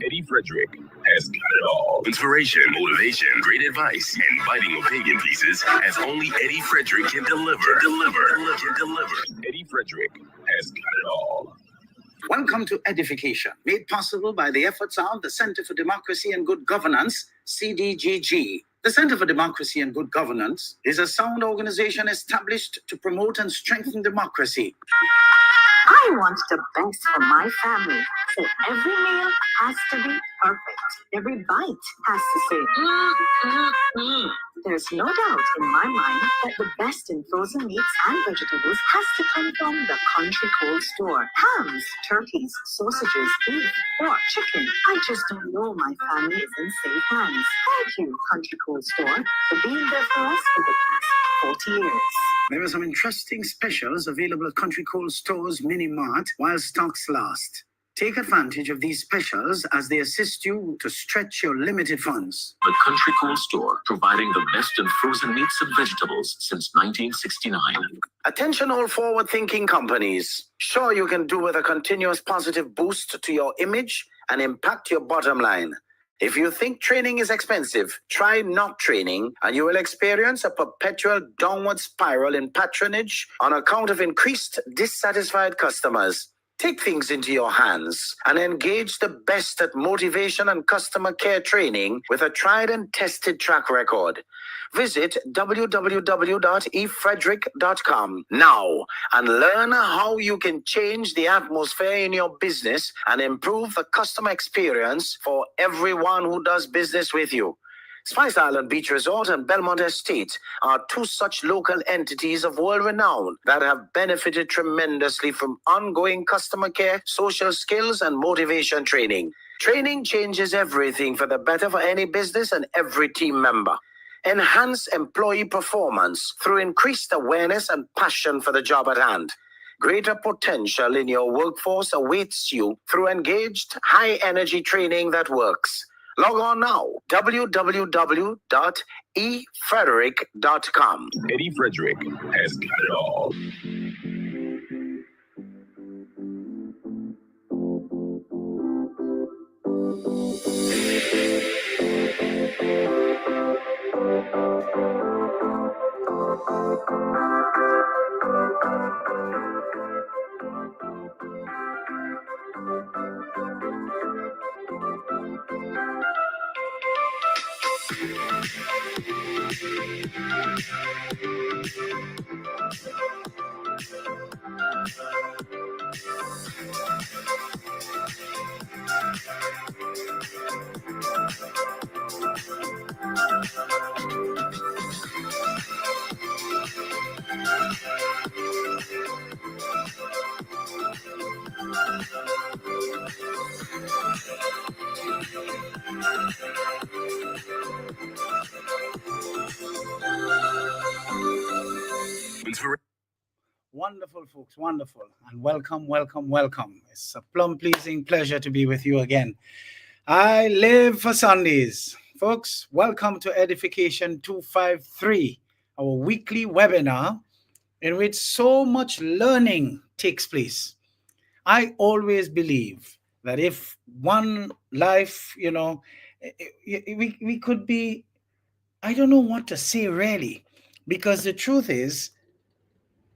Eddie Frederick has got it all. Inspiration, motivation, great advice, and biting opinion pieces as only Eddie Frederick can deliver. Eddie Frederick has got it all. Welcome to Edification, made possible by the efforts of the Center for Democracy and Good Governance, CDGG. The Center for Democracy and Good Governance is a sound organization established to promote and strengthen democracy. I want the best for my family, so every meal has to be perfect. Every bite has to say, There's no doubt in my mind that the best in frozen meats and vegetables has to come from the Country Cold Store. Hams, turkeys, sausages, beef, pork, chicken. I just don't know my family is in safe hands. Thank you, Country Cold Store, for being there for us for the past 40 years. There are some interesting specials available at Country Cold Store's Mini Mart while stocks last. Take advantage of these specials as they assist you to stretch your limited funds. The Country Cold Store, providing the best in frozen meats and vegetables since 1969. Attention all forward-thinking companies. Sure, you can do with a continuous positive boost to your image and impact your bottom line. If you think training is expensive, try not training and you will experience a perpetual downward spiral in patronage on account of increased dissatisfied customers. Take things into your hands and engage the best at motivation and customer care training with a tried and tested track record. Visit www.efrederick.com now and learn how you can change the atmosphere in your business and improve the customer experience for everyone who does business with you. Spice Island Beach Resort and Belmont Estate are two such local entities of world renown that have benefited tremendously from ongoing customer care, social skills, and motivation training. Training changes everything for the better for any business and every team member. Enhance employee performance through increased awareness and passion for the job at hand. Greater potential in your workforce awaits you through engaged, high-energy training that works. Log on now, www.efrederick.com. Eddie Frederick has got it all. Wonderful, folks, wonderful. And welcome. It's a plum-pleasing pleasure to be with you again. I live for Sundays. Folks, welcome to Edification 253, our weekly webinar in which so much learning takes place. I always believe that if one life, we could be, I don't know what to say really, because the truth is,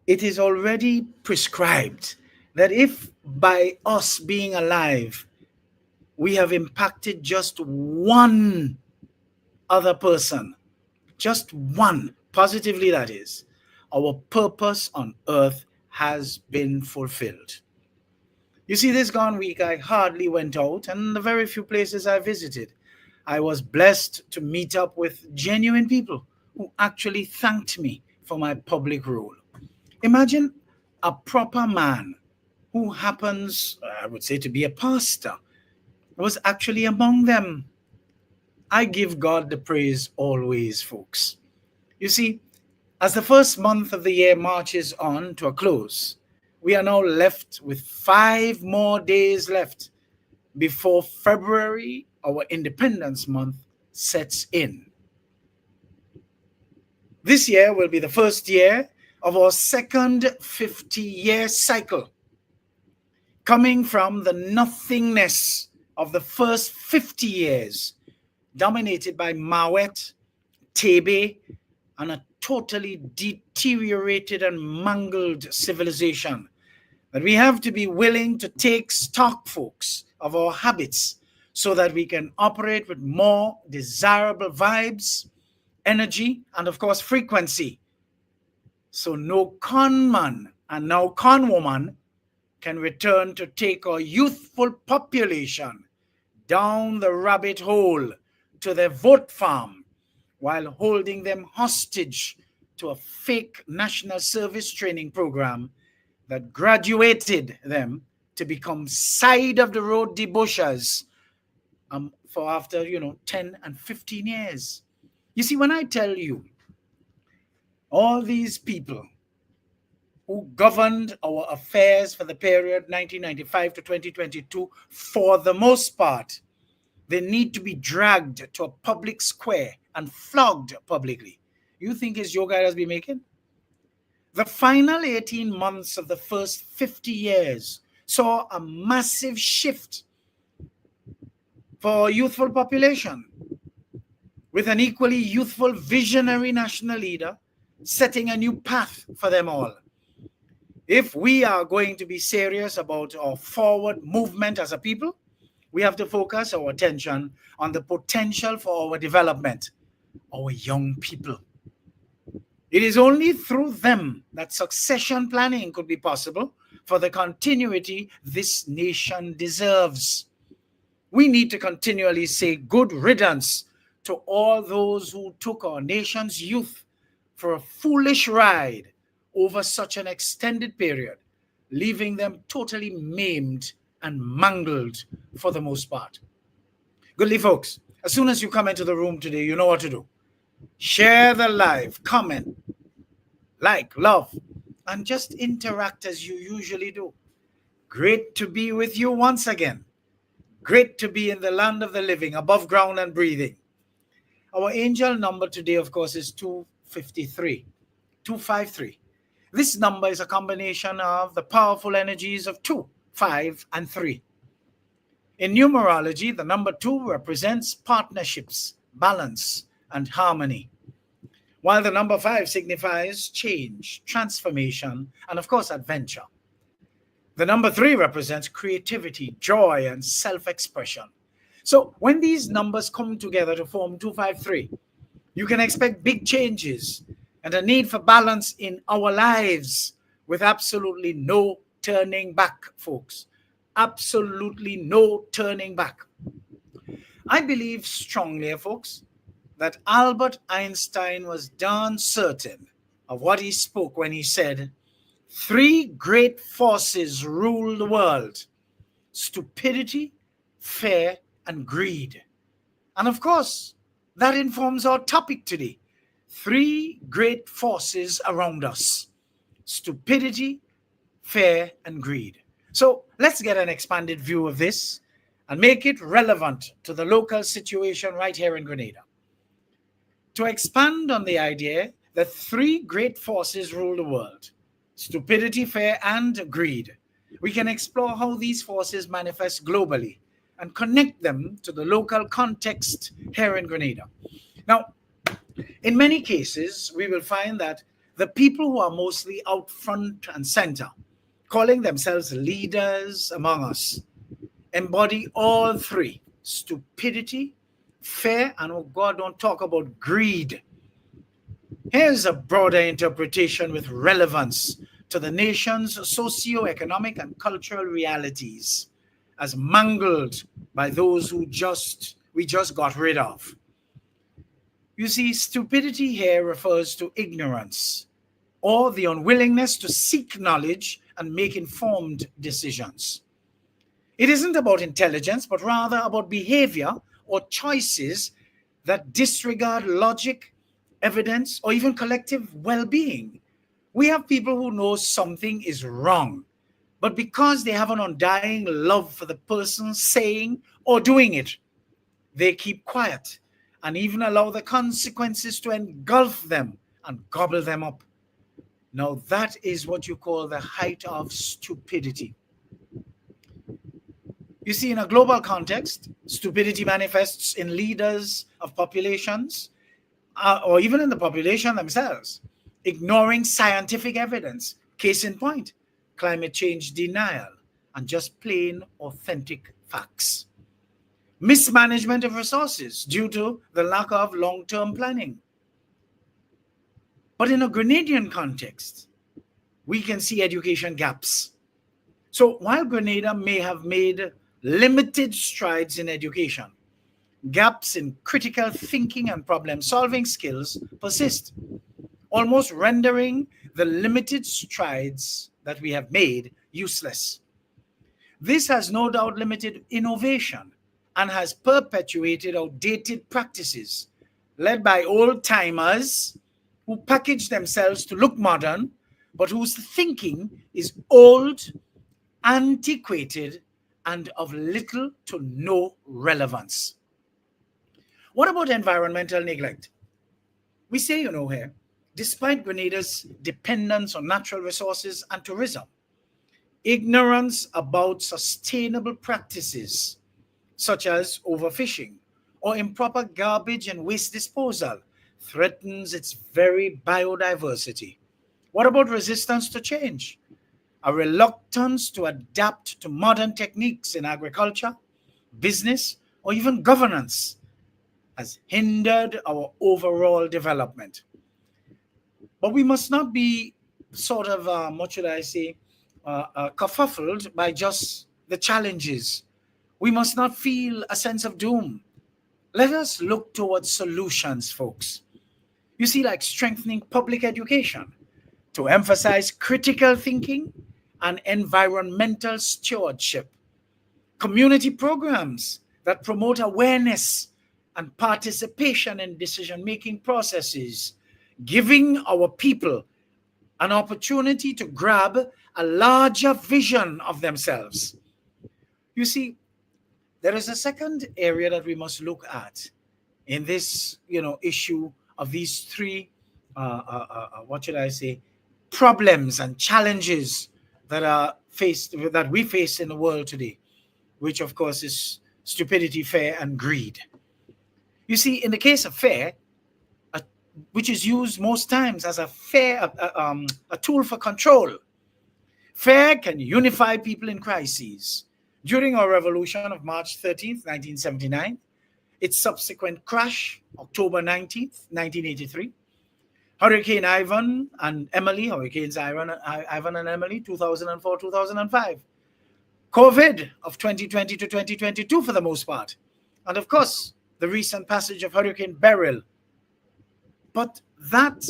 it is already prescribed that if by us being alive, we have impacted just one other person, just one, positively that is, our purpose on earth has been fulfilled. You see, this gone week, I hardly went out, and the very few places I visited, I was blessed to meet up with genuine people who actually thanked me for my public role. Imagine a proper man who happens, I would say, to be a pastor, was actually among them. I give God the praise always, folks. You see, as the first month of the year marches on to a close, we are now left with 5 more days left before February, our Independence Month, sets in. This year will be the first year of our second 50-year cycle, coming from the nothingness of the first 50 years, dominated by Mawet, Tebe, and a totally deteriorated and mangled civilization, that we have to be willing to take stock, folks, of our habits so that we can operate with more desirable vibes, energy, and of course frequency. So no con man and no con woman can return to take our youthful population down the rabbit hole to their vote farm while holding them hostage to a fake national service training program that graduated them to become side of the road debauchers for after 10 and 15 years. You see, when I tell you all these people who governed our affairs for the period 1995 to 2022, for the most part, they need to be dragged to a public square and flogged publicly. You think his yoga has been making? The final 18 months of the first 50 years saw a massive shift for our youthful population, with an equally youthful visionary national leader setting a new path for them all. If we are going to be serious about our forward movement as a people, we have to focus our attention on the potential for our development, our young people. It is only through them that succession planning could be possible for the continuity this nation deserves. We need to continually say good riddance to all those who took our nation's youth for a foolish ride over such an extended period, leaving them totally maimed and mangled for the most part. Goodly folks, as soon as you come into the room today, you know what to do. Share the live, comment, like, love, and just interact as you usually do. Great to be with you once again. Great to be in the land of the living, above ground and breathing. Our angel number today, of course, is 253. This number is a combination of the powerful energies of 2, 5, and 3. In numerology, the number 2 represents partnerships, balance, and harmony, while the number 5 signifies change, transformation, and of course, adventure. The number 3 represents creativity, joy, and self-expression. So when these numbers come together to form 253, you can expect big changes and a need for balance in our lives with absolutely no turning back, folks. Absolutely no turning back. I believe strongly, folks, that Albert Einstein was darn certain of what he spoke when he said, 3 great forces rule the world: stupidity, fear, and greed. And of course, that informs our topic today. 3 great forces around us: stupidity, fear, and greed. So let's get an expanded view of this and make it relevant to the local situation right here in Grenada. To expand on the idea that 3 great forces rule the world: stupidity, fear, and greed, we can explore how these forces manifest globally and connect them to the local context here in Grenada. Now, in many cases, we will find that the people who are mostly out front and center, calling themselves leaders among us, embody all 3: stupidity, fear, and oh God, don't talk about greed. Here's a broader interpretation with relevance to the nation's socio-economic and cultural realities, as mangled by those who we just got rid of. You see, stupidity here refers to ignorance, or the unwillingness to seek knowledge and make informed decisions. It isn't about intelligence, but rather about behavior or choices that disregard logic, evidence, or even collective well-being. We have people who know something is wrong, but because they have an undying love for the person saying or doing it, they keep quiet and even allow the consequences to engulf them and gobble them up. Now that is what you call the height of stupidity. You see, in a global context, stupidity manifests in leaders of populations, or even in the population themselves, ignoring scientific evidence. Case in point, climate change denial, and just plain authentic facts. Mismanagement of resources due to the lack of long-term planning. But in a Grenadian context, we can see education gaps. So while Grenada may have made limited strides in education, gaps in critical thinking and problem-solving skills persist, almost rendering the limited strides that we have made useless. This has no doubt limited innovation and has perpetuated outdated practices led by old-timers who package themselves to look modern, but whose thinking is old, antiquated, and of little to no relevance. What about environmental neglect? We say, here, despite Grenada's dependence on natural resources and tourism, ignorance about sustainable practices such as overfishing or improper garbage and waste disposal threatens its very biodiversity. What about resistance to change? A reluctance to adapt to modern techniques in agriculture, business, or even governance has hindered our overall development. But we must not be sort of, kerfuffled by just the challenges. We must not feel a sense of doom. Let us look towards solutions, folks. You see, like strengthening public education to emphasize critical thinking and environmental stewardship. Community programs that promote awareness and participation in decision-making processes, giving our people an opportunity to grab a larger vision of themselves. You see, there is a second area that we must look at in this, issue of these three, problems and challenges that we face in the world today, which of course is stupidity, fear, and greed. You see, in the case of fear, which is used most times as a tool for control, fear can unify people in crises. During our revolution of March 13th, 1979, its subsequent crash, October 19th, 1983, Hurricane Ivan and Emily, Hurricanes Ivan and Emily, 2004, 2005, COVID of 2020 to 2022 for the most part, and of course, the recent passage of Hurricane Beryl. But that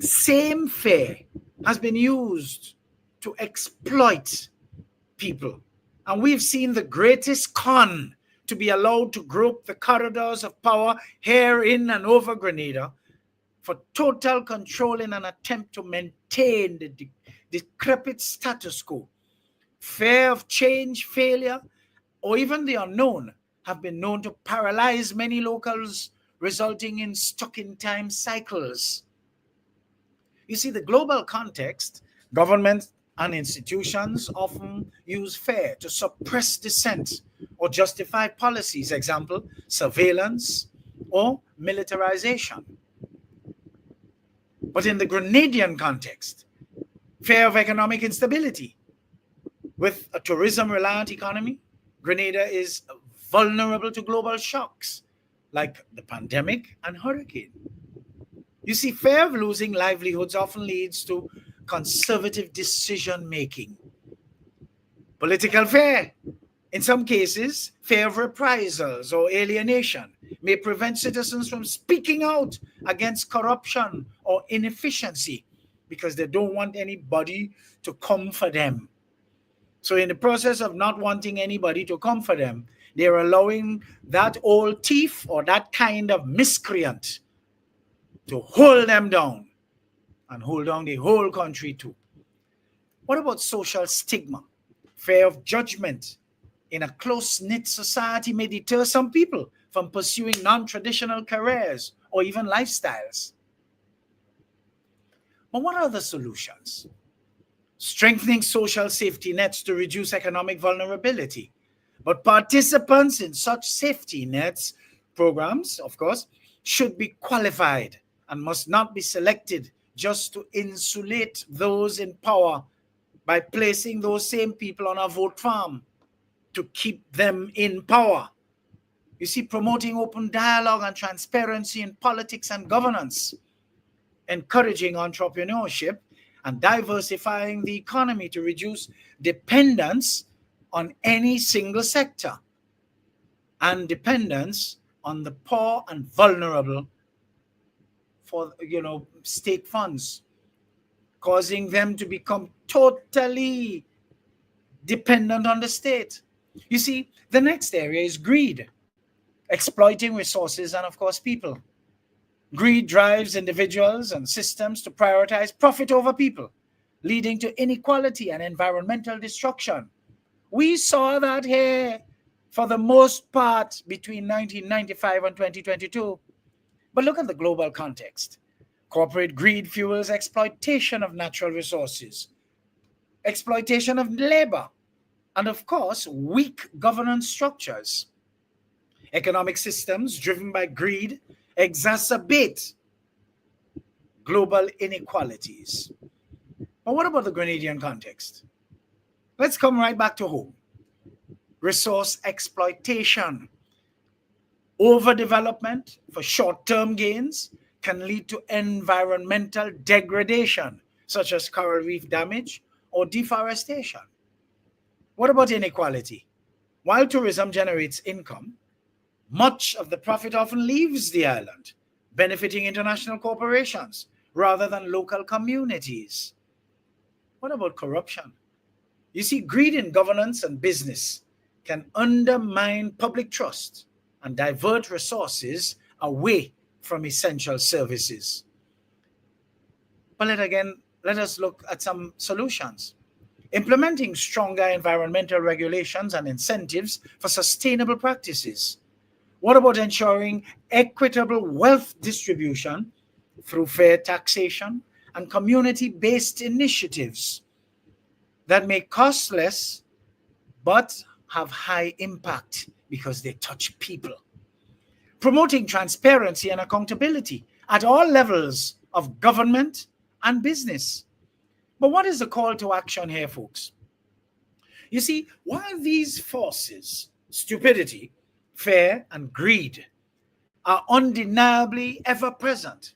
same fear has been used to exploit people. And we've seen the greatest con to be allowed to grope the corridors of power here in and over Grenada for total control in an attempt to maintain the decrepit status quo. Fear of change, failure, or even the unknown have been known to paralyze many locals, resulting in stuck-in-time cycles. You see, the global context, governments and institutions often use fear to suppress dissent or justify policies, example, surveillance or militarization. But in the Grenadian context, fear of economic instability. With a tourism-reliant economy, Grenada is vulnerable to global shocks like the pandemic and hurricane. You see, fear of losing livelihoods often leads to conservative decision-making. Political fear. In some cases, fear of reprisals or alienation may prevent citizens from speaking out against corruption or inefficiency. because they don't want anybody to come for them. So in the process of not wanting anybody to come for them, they're allowing that old thief or that kind of miscreant to hold them down and hold down the whole country too. What about social stigma? Fear of judgment in a close-knit society may deter some people from pursuing non-traditional careers or even lifestyles. But what are the solutions? Strengthening social safety nets to reduce economic vulnerability. But participants in such safety nets programs, of course, should be qualified and must not be selected just to insulate those in power by placing those same people on a vote farm to keep them in power. You see, promoting open dialogue and transparency in politics and governance, encouraging entrepreneurship, and diversifying the economy to reduce dependence on any single sector and dependence on the poor and vulnerable for, state funds, causing them to become totally dependent on the state. You see, the next area is greed, exploiting resources and, of course, people. Greed drives individuals and systems to prioritize profit over people, leading to inequality and environmental destruction. We saw that here for the most part between 1995 and 2022. But look at the global context. Corporate greed fuels exploitation of natural resources, exploitation of labor, and of course, weak governance structures. Economic systems driven by greed exacerbate global inequalities. But what about the Grenadian context? Let's come right back to home. Resource exploitation. Overdevelopment for short-term gains can lead to environmental degradation, such as coral reef damage or deforestation. What about inequality? While tourism generates income, much of the profit often leaves the island, benefiting international corporations rather than local communities. What about corruption? You see, greed in governance and business can undermine public trust and divert resources away from essential services. But let us look at some solutions. Implementing stronger environmental regulations and incentives for sustainable practices. What about ensuring equitable wealth distribution through fair taxation and community-based initiatives that may cost less but have high impact because they touch people? Promoting transparency and accountability at all levels of government and business. But what is the call to action here, folks? You see, while these forces, stupidity, fear, and greed, are undeniably ever present,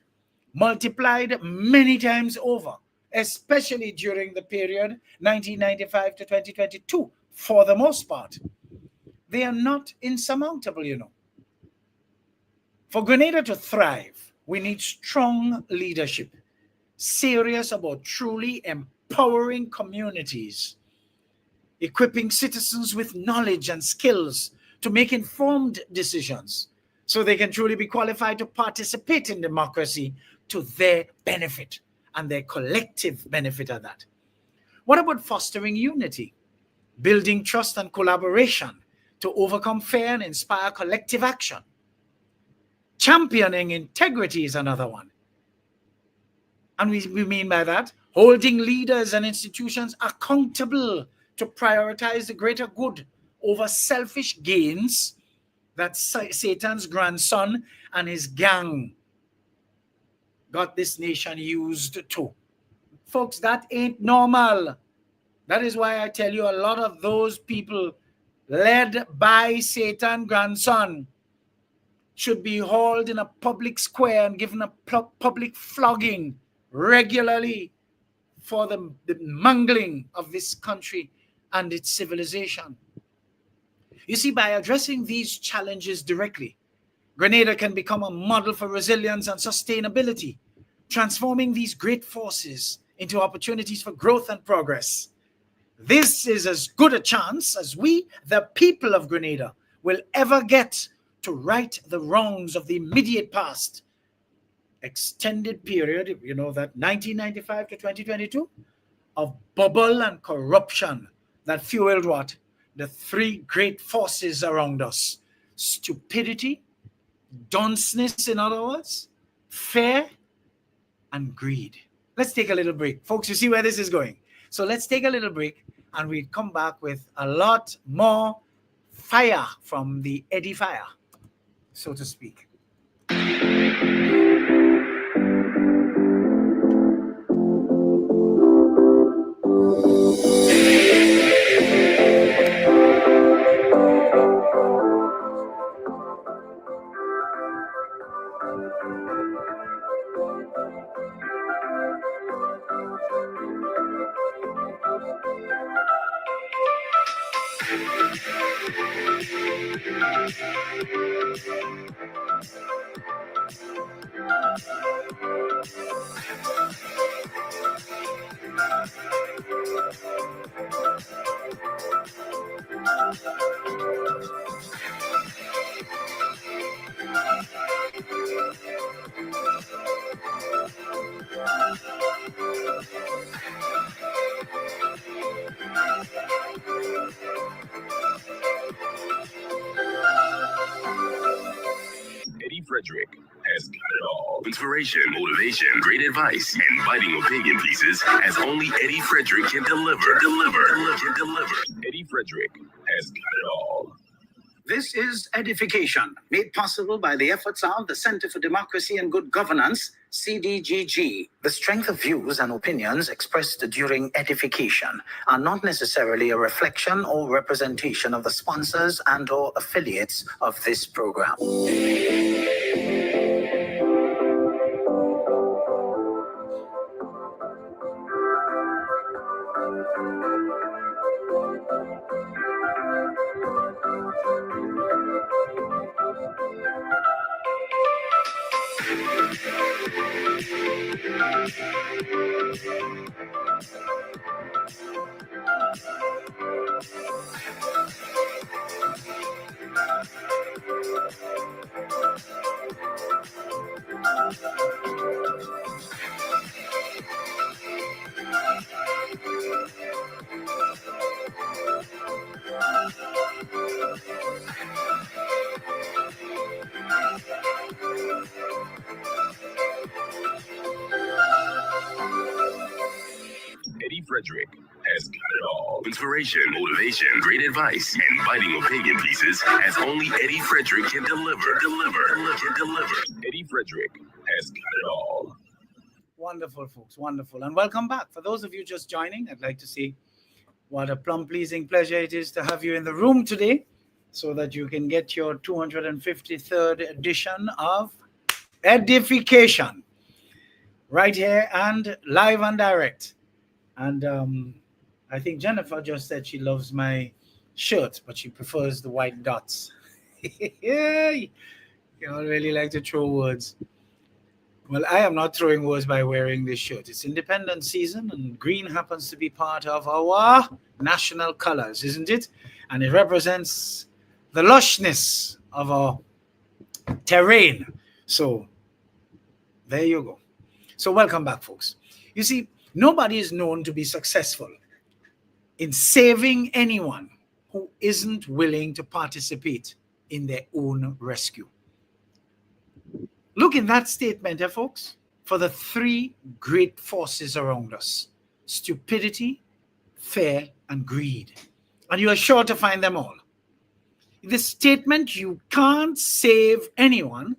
multiplied many times over, especially during the period 1995 to 2022, for the most part, they are not insurmountable, For Grenada to thrive, we need strong leadership, serious about truly empowering communities, equipping citizens with knowledge and skills to make informed decisions so they can truly be qualified to participate in democracy to their benefit and their collective benefit of that. What about fostering unity, building trust and collaboration to overcome fear and inspire collective action? Championing integrity is another one. And we mean by that, holding leaders and institutions accountable to prioritize the greater good over selfish gains that Satan's grandson and his gang got this nation used to. Folks, that ain't normal. That is why I tell you a lot of those people led by Satan's grandson should be hauled in a public square and given a public flogging regularly for the mangling of this country and its civilization. You see, by addressing these challenges directly, Grenada can become a model for resilience and sustainability, transforming these great forces into opportunities for growth and progress. This is as good a chance as we, the people of Grenada, will ever get to right the wrongs of the immediate past. Extended period, you know, that 1995 to 2022, of bubble and corruption that fueled what? The three great forces around us. Stupidity, dunceness, in other words, fear, and greed. Let's take a little break. Folks, you see where this is going. So let's take a little break and we come back with a lot more fire from the Eddie fire, so to speak. Eddie Frederick has got it all. Inspiration, motivation, great advice, and biting opinion pieces as only Eddie Frederick can deliver. Eddie Frederick has got it all. This is Edification, made possible by the efforts of the Center for Democracy and Good Governance, CDGG. The strength of views and opinions expressed during edification are not necessarily a reflection or representation of the sponsors and/or affiliates of this program. Eddie Frederick has got it all. Inspiration, motivation, great advice, and biting opinion pieces as only Eddie Frederick can deliver. Eddie Frederick has got it all. Wonderful, folks, wonderful. And welcome back. For those of you just joining, I'd like to say what a plumb pleasing pleasure it is to have you in the room today so that you can get your 253rd edition of Edification right here and live and direct. And I think Jennifer just said she loves my shirt, but she prefers the white dots. You all really like to throw words. Well, I am not throwing words by wearing this shirt. It's Independence season, and green happens to be part of our national colors, isn't it? And it represents the lushness of our terrain. So there you go. So welcome back, folks. You see, nobody is known to be successful in saving anyone who isn't willing to participate in their own rescue. Look in that statement, folks, for the three great forces around us: stupidity, fear, and greed. And you are sure to find them all. In this statement, you can't save anyone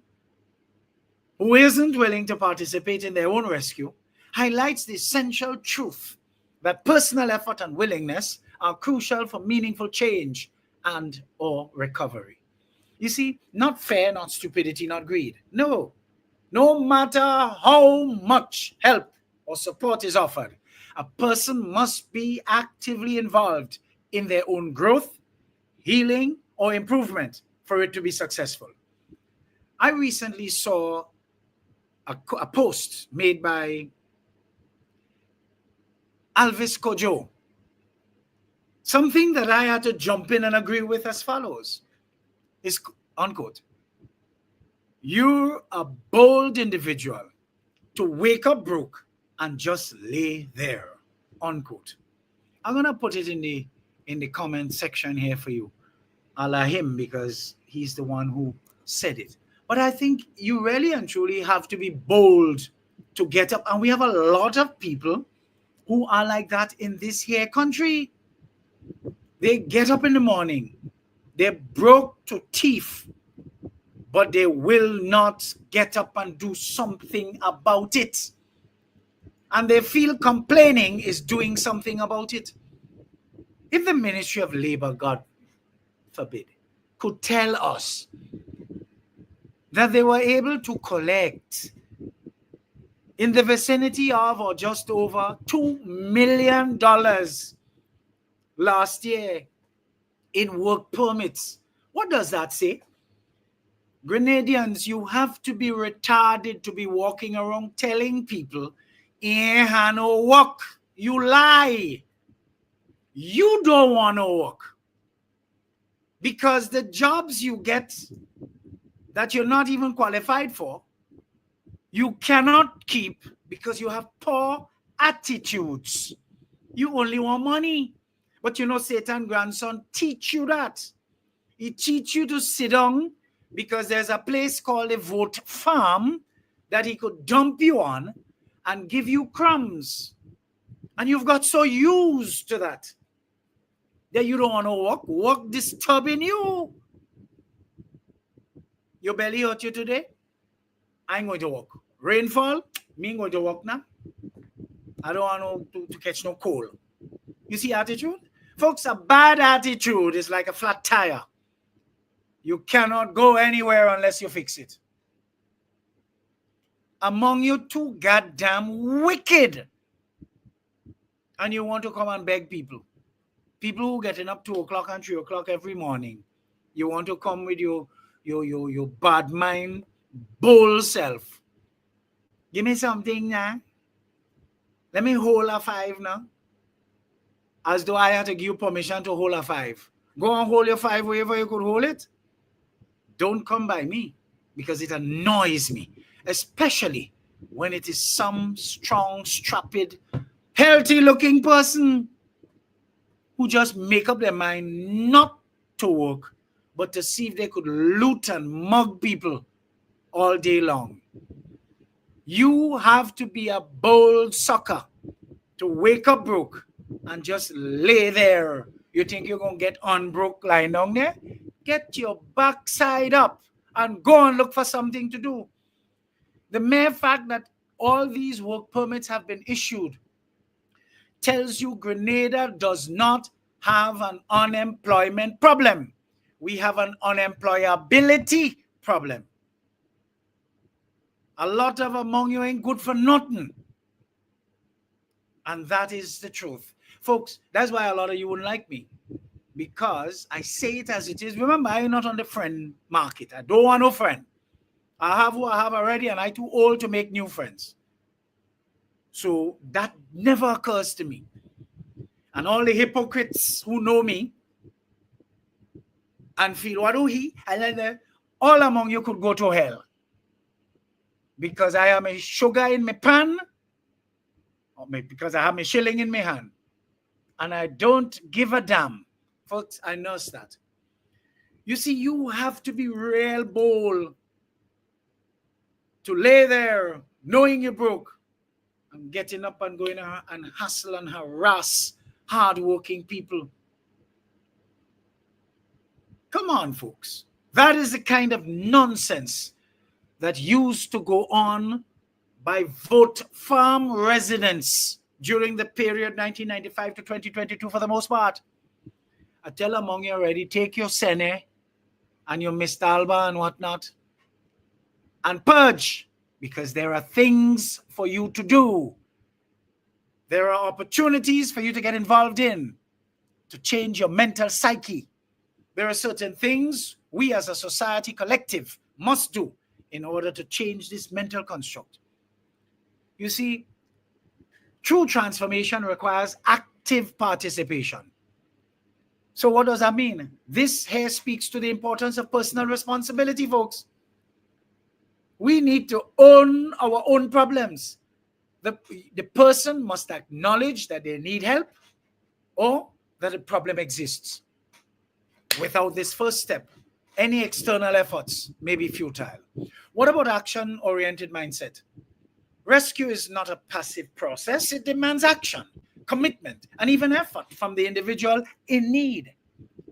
who isn't willing to participate in their own rescue, highlights the essential truth that personal effort and willingness are crucial for meaningful change and/or recovery. You see, not fear, not stupidity, not greed. No. No matter how much help or support is offered, a person must be actively involved in their own growth, healing, or improvement for it to be successful. I recently saw a post made by Alvis Kojo. Something that I had to jump in and agree with as follows is, unquote, you're a bold individual to wake up broke and just lay there, unquote. I'm going to put it in the comment section here for you, a la him, because he's the one who said it. But I think you really and truly have to be bold to get up. And we have a lot of people who are like that in this here country. They get up in the morning, they're broke to teeth, but they will not get up and do something about it. And they feel complaining is doing something about it. If the Ministry of Labor, God forbid, could tell us that they were able to collect in the vicinity of or just over $2 million last year in work permits, what does that say? Grenadians, you have to be retarded to be walking around telling people, ain't no work. You lie. You don't want to work. Because the jobs you get that you're not even qualified for, you cannot keep because you have poor attitudes. You only want money. But you know, Satan's grandson teach you that. He teach you to sit down because there's a place called a vote farm that he could dump you on and give you crumbs. And you've got so used to that you don't want to work. Work disturbing you. Your belly hurt you today? I ain't going to work. Rainfall? Me ain't going to work now. I don't want to catch no cold. You see attitude? Folks, a bad attitude is like a flat tire. You cannot go anywhere unless you fix it. Among you too goddamn wicked. And you want to come and beg people. People who getting up 2 o'clock and 3 o'clock every morning. You want to come with your bad mind, bold self. Give me something now. Let me hold a 5 now. As though I had to give you permission to hold a 5. Go and hold your 5 wherever you could hold it. Don't come by me because it annoys me, especially when it is some strong, strapped, healthy-looking person who just make up their mind not to work, but to see if they could loot and mug people all day long. You have to be a bold sucker to wake up broke and just lay there. You think you're going to get unbroke lying down there? Get your backside up and go and look for something to do. The mere fact that all these work permits have been issued tells you Grenada does not have an unemployment problem. We have an unemployability problem. A lot of among you ain't good for nothing. And that is the truth. Folks, that's why a lot of you wouldn't like me. Because I say it as it is. Remember, I'm not on the friend market. I don't want no friend. I have who I have already, and I'm too old to make new friends. So that never occurs to me. And all the hypocrites who know me and feel, what do he? And all among you could go to hell. Because I am a sugar in my pan, or because I have a shilling in my hand. And I don't give a damn. Folks, I know that. You see, you have to be real bold to lay there knowing you're broke and getting up and going and hustle and harass hardworking people. Come on, folks. That is the kind of nonsense that used to go on by vote farm residents during the period 1995 to 2022 for the most part. I tell among you already, take your Sene and your Mistalba and whatnot and purge, because there are things for you to do. There are opportunities for you to get involved in to change your mental psyche. There are certain things we as a society collective must do in order to change this mental construct. You see, True transformation requires active participation. So what does that mean? This here speaks to the importance of personal responsibility, folks. We need to own our own problems. The person must acknowledge that they need help or that a problem exists. Without this first step, any external efforts may be futile. What about action-oriented mindset? Rescue is not a passive process. It demands action, commitment, and even effort from the individual in need.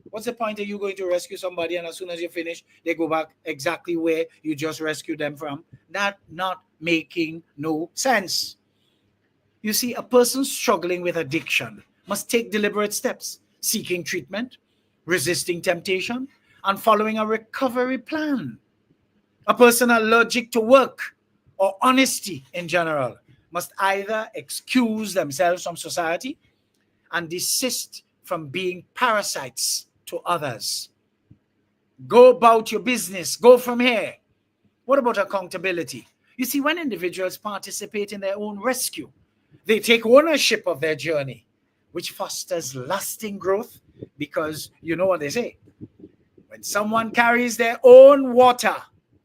What's the point of you going to rescue somebody and as soon as you finish, they go back exactly where you just rescued them from? That not making no sense. You see, a person struggling with addiction must take deliberate steps, seeking treatment, resisting temptation, and following a recovery plan. A person allergic to work or honesty in general must either excuse themselves from society and desist from being parasites to others. Go about your business. Go from here. What about accountability? You see, when individuals participate in their own rescue, they take ownership of their journey, which fosters lasting growth because you know what they say. When someone carries their own water,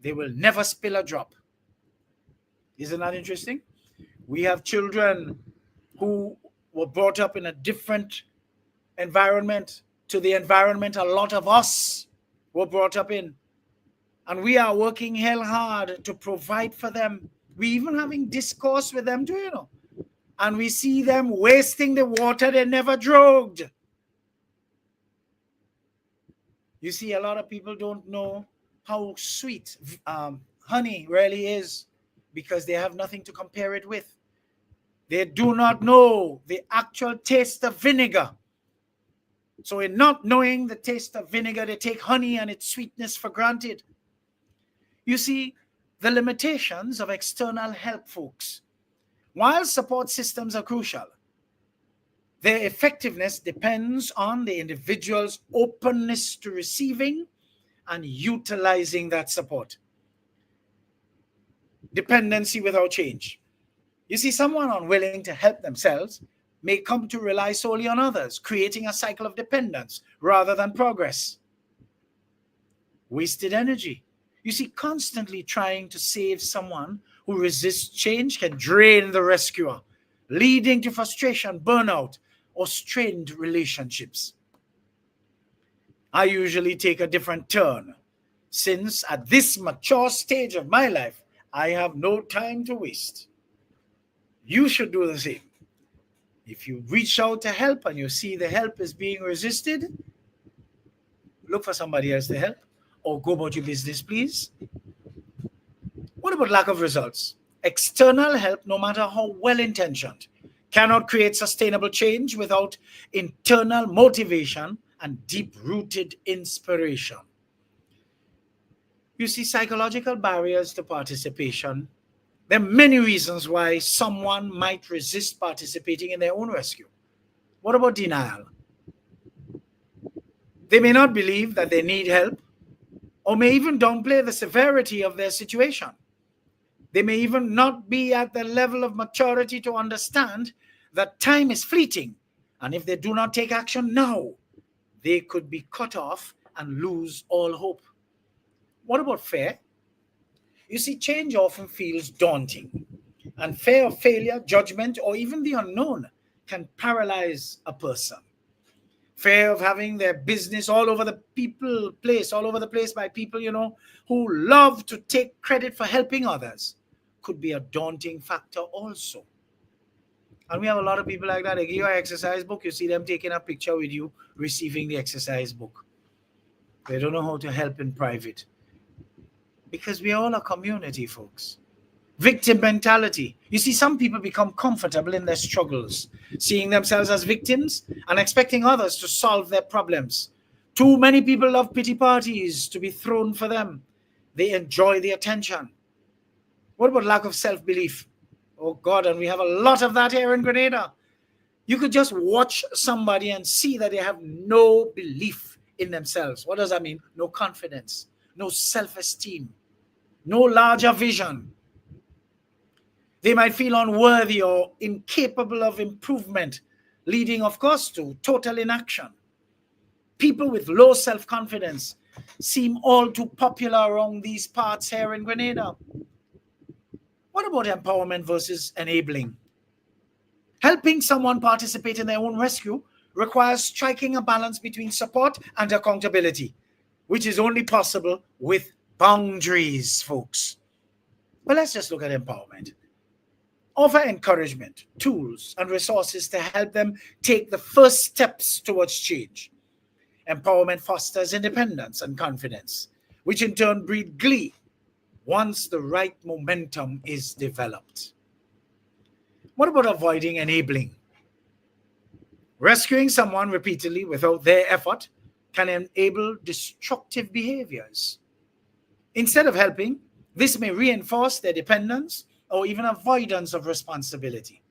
they will never spill a drop. Isn't that interesting? We have children who were brought up in a different environment to the environment a lot of us were brought up in. And we are working hell hard to provide for them. We even having discourse with them too, you know. And we see them wasting the water they never drugged. You see, a lot of people don't know how sweet honey really is because they have nothing to compare it with. They do not know the actual taste of vinegar. So in not knowing the taste of vinegar, they take honey and its sweetness for granted. You see, the limitations of external help, folks. While support systems are crucial, their effectiveness depends on the individual's openness to receiving and utilizing that support. Dependency without change. You see, someone unwilling to help themselves may come to rely solely on others, creating a cycle of dependence rather than progress. Wasted energy. You see, constantly trying to save someone who resists change can drain the rescuer, leading to frustration, burnout, or strained relationships. I usually take a different turn, since at this mature stage of my life, I have no time to waste. You should do the same. If you reach out to help and you see the help is being resisted, look for somebody else to help or go about your business, please. What about lack of results? External help, no matter how well-intentioned, cannot create sustainable change without internal motivation and deep-rooted inspiration. You see, psychological barriers to participation. There are many reasons why someone might resist participating in their own rescue. What about denial? They may not believe that they need help or may even downplay the severity of their situation. They may even not be at the level of maturity to understand that time is fleeting, and if they do not take action now, they could be cut off and lose all hope. What about fear? You see, change often feels daunting, and fear of failure, judgment, or even the unknown can paralyze a person. Fear of having their business all over the place by people, who love to take credit for helping others could be a daunting factor also. And we have a lot of people like that. They give you an exercise book, you see them taking a picture with you, receiving the exercise book. They don't know how to help in private. Because we are all a community, folks. Victim mentality. You see, some people become comfortable in their struggles, seeing themselves as victims and expecting others to solve their problems. Too many people love pity parties to be thrown for them. They enjoy the attention. What about lack of self-belief? Oh God, and we have a lot of that here in Grenada. You could just watch somebody and see that they have no belief in themselves. What does that mean? No confidence, no self-esteem, no larger vision. They might feel unworthy or incapable of improvement, leading, of course, to total inaction. People with low self-confidence seem all too popular around these parts here in Grenada. What about empowerment versus enabling? Helping someone participate in their own rescue requires striking a balance between support and accountability, which is only possible with boundaries, folks. But let's just look at empowerment. Offer encouragement, tools, and resources to help them take the first steps towards change. Empowerment fosters independence and confidence, which in turn breed glee once the right momentum is developed. What about avoiding enabling? Rescuing someone repeatedly without their effort can enable destructive behaviors. Instead of helping, this may reinforce their dependence or even avoidance of responsibility.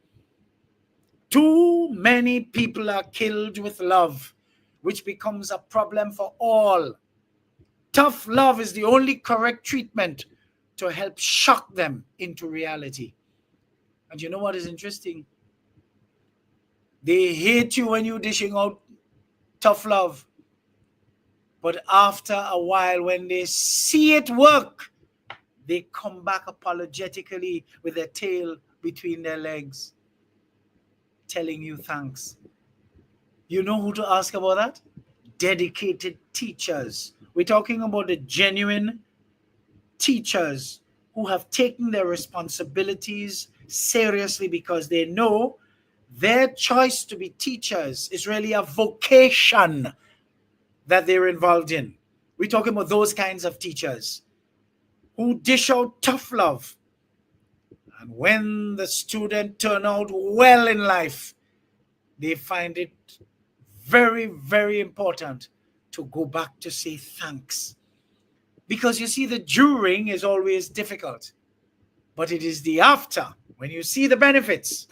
Too many people are killed with love, which becomes a problem for all. Tough love is the only correct treatment to help shock them into reality. And you know what is interesting? They hate you when you're dishing out tough love. But after a while, when they see it work, they come back apologetically with their tail between their legs, telling you thanks. You know who to ask about that? Dedicated teachers. We're talking about the genuine teachers who have taken their responsibilities seriously because they know their choice to be teachers is really a vocation that they're involved in. We're talking about those kinds of teachers who dish out tough love. And when the student turn out well in life, they find it very, very important to go back to say thanks. Because you see, the during is always difficult, but it is the after, when you see the benefits,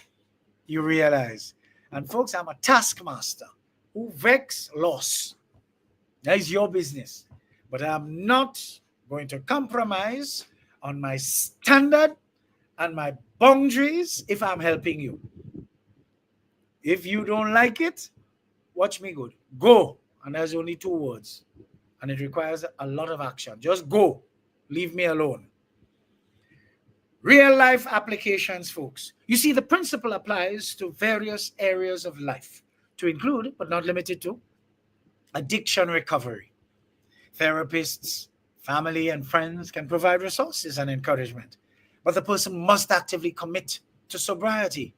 you realize. And folks, I'm a taskmaster who vex loss. That is your business. But I'm not going to compromise on my standard and my boundaries if I'm helping you. If you don't like it, watch me good. Go. And there's only 2 words. And it requires a lot of action. Just go. Leave me alone. Real life applications, folks. You see, the principle applies to various areas of life, to include, but not limited to, addiction recovery. Therapists, family, and friends can provide resources and encouragement, but the person must actively commit to sobriety.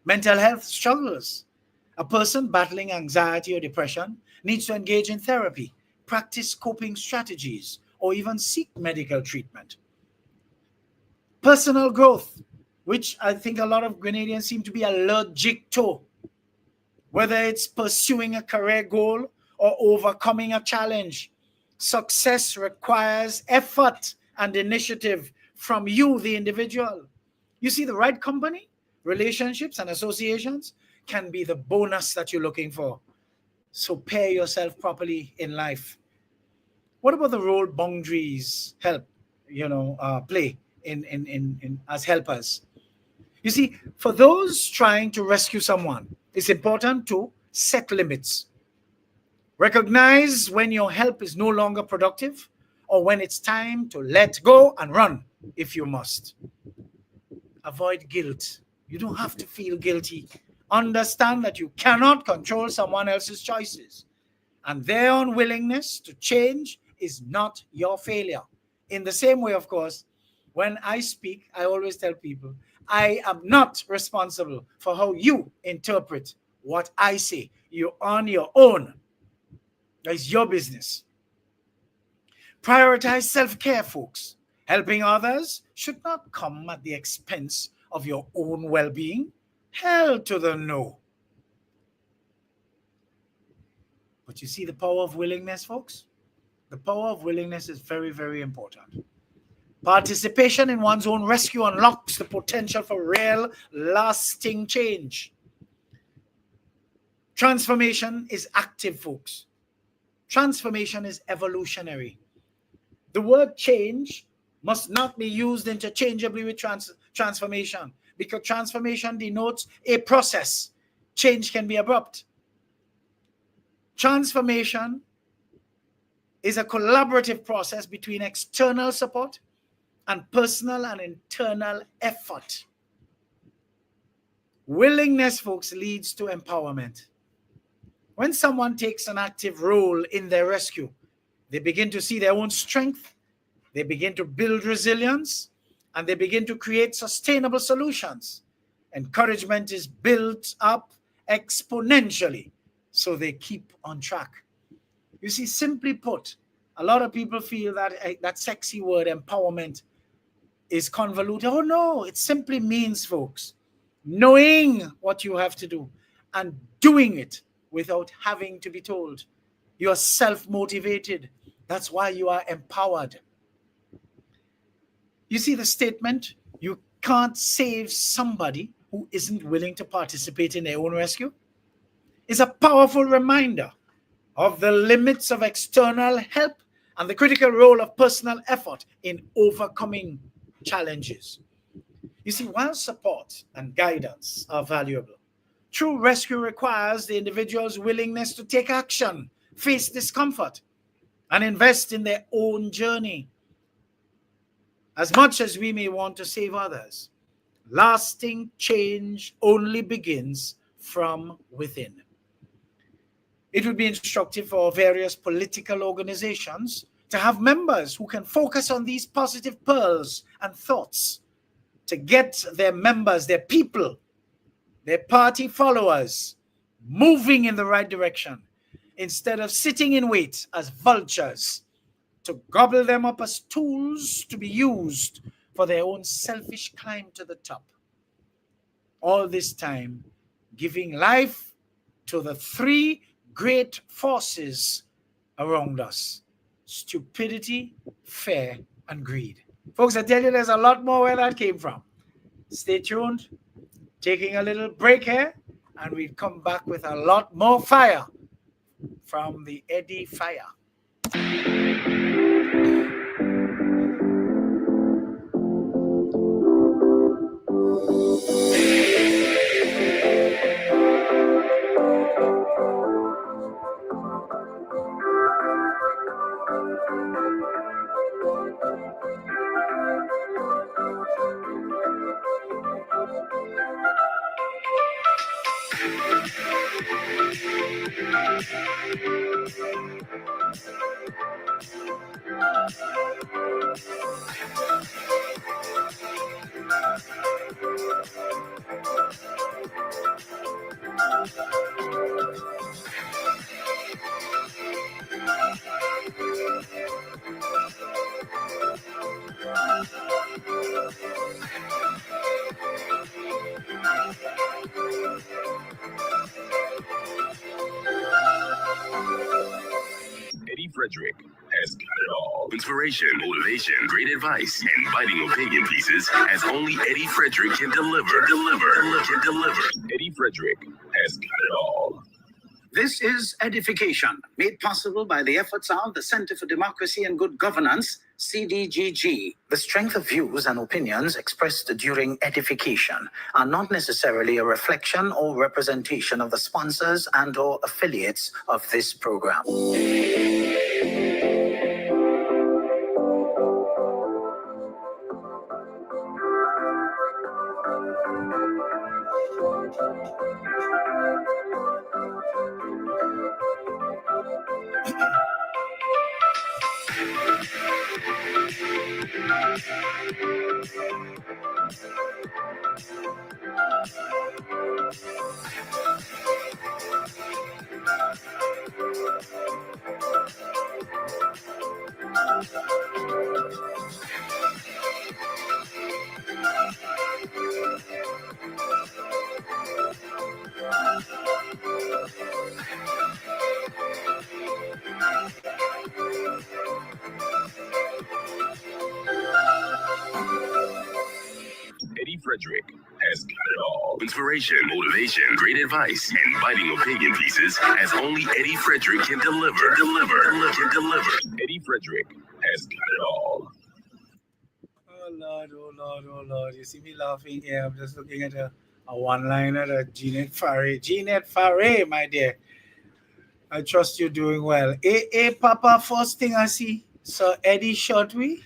Mental health struggles. A person battling anxiety or depression needs to engage in therapy, practice coping strategies, or even seek medical treatment. Personal growth, which I think a lot of Grenadians seem to be allergic to, whether it's pursuing a career goal or overcoming a challenge. Success requires effort and initiative from you, the individual. You see, the right company, relationships, and associations can be the bonus that you're looking for. So pair yourself properly in life. What about the role boundaries help, play in as helpers? You see, for those trying to rescue someone, it's important to set limits. Recognize when your help is no longer productive or when it's time to let go and run if you must. Avoid guilt. You don't have to feel guilty. Understand that you cannot control someone else's choices, and their unwillingness to change is not your failure. In the same way, of course, when I speak, I always tell people, I am not responsible for how you interpret what I say. You're on your own. That's your business. Prioritize self-care, folks. Helping others should not come at the expense of your own well-being. Hell to the no. But you see the power of willingness, folks? The power of willingness is very, very important. Participation in one's own rescue unlocks the potential for real, lasting change. Transformation is active, folks. Transformation is evolutionary. The word change must not be used interchangeably with transformation, because transformation denotes a process. Change can be abrupt. Transformation is a collaborative process between external support and personal and internal effort. Willingness, folks, leads to empowerment. When someone takes an active role in their rescue, they begin to see their own strength, they begin to build resilience, and they begin to create sustainable solutions. Encouragement is built up exponentially, so they keep on track. You see, simply put, a lot of people feel that that sexy word empowerment is convoluted. Oh no, it simply means, folks, knowing what you have to do and doing it without having to be told. You are self-motivated. That's why you are empowered. You see the statement, you can't save somebody who isn't willing to participate in their own rescue, is a powerful reminder of the limits of external help and the critical role of personal effort in overcoming challenges. You see, while support and guidance are valuable, true rescue requires the individual's willingness to take action, face discomfort, and invest in their own journey. As much as we may want to save others, lasting change only begins from within. It would be instructive for various political organizations to have members who can focus on these positive pearls and thoughts to get their members, their people, their party followers moving in the right direction, instead of sitting in wait as vultures to gobble them up as tools to be used for their own selfish climb to the top. All this time, giving life to the three great forces around us: stupidity, fear, and greed. Folks, I tell you, there's a lot more where that came from. Stay tuned. Taking a little break here, and we'll come back with a lot more fire from the Eddie Fire. Frederick has got it all. Inspiration, motivation, great advice, and biting opinion pieces as only Eddie Frederick can deliver. Eddie Frederick has got it all. This is Edification, made possible by the efforts of the Center for Democracy and Good Governance, CDGG. The strength of views and opinions expressed during edification are not necessarily a reflection or representation of the sponsors and/or affiliates of this program. Eddie Frederick has got it all. Inspiration, motivation, great advice, and biting opinion pieces as only Eddie Frederick can deliver. Eddie Frederick has got it all. Lord, oh Lord, oh Lord. You see me laughing here. I'm just looking at a one-liner that Jeanette Farray. Jeanette Farray, my dear. I trust you're doing well. Hey, Papa, first thing I see. So Eddie shot we.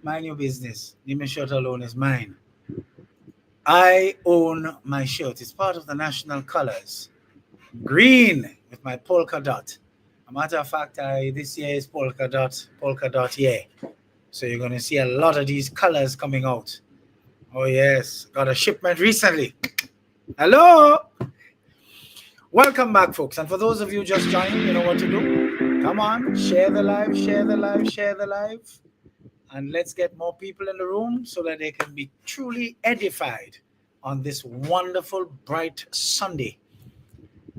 Mind your business. Leave my shirt alone is mine. I own my shirt. It's part of the national colors. Green with my polka dot. A matter of fact, this year is polka dot year. So you're going to see a lot of these colors coming out. Oh yes, got a shipment recently. Hello. Welcome back, folks. And for those of you just joining, you know what to do. Come on, share the live, share the live, share the live. And let's get more people in the room so that they can be truly edified on this wonderful, bright Sunday.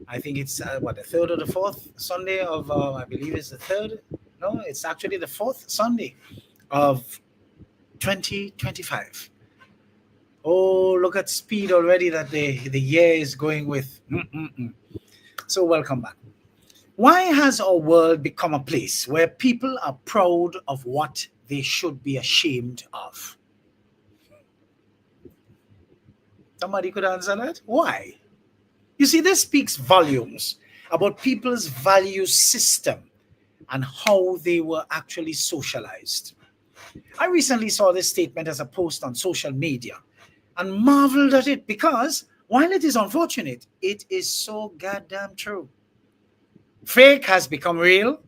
I think it's, the third or the fourth Sunday of, I believe it's the third. No, it's actually the fourth Sunday of 2025. Oh, look at speed already that the year is going with. So welcome back. Why has our world become a place where people are proud of what they should be ashamed of? Somebody could answer that? Why? You see, this speaks volumes about people's value system and how they were actually socialized. I recently saw this statement as a post on social media and marveled at it because, while it is unfortunate, it is so goddamn true. Fake has become real,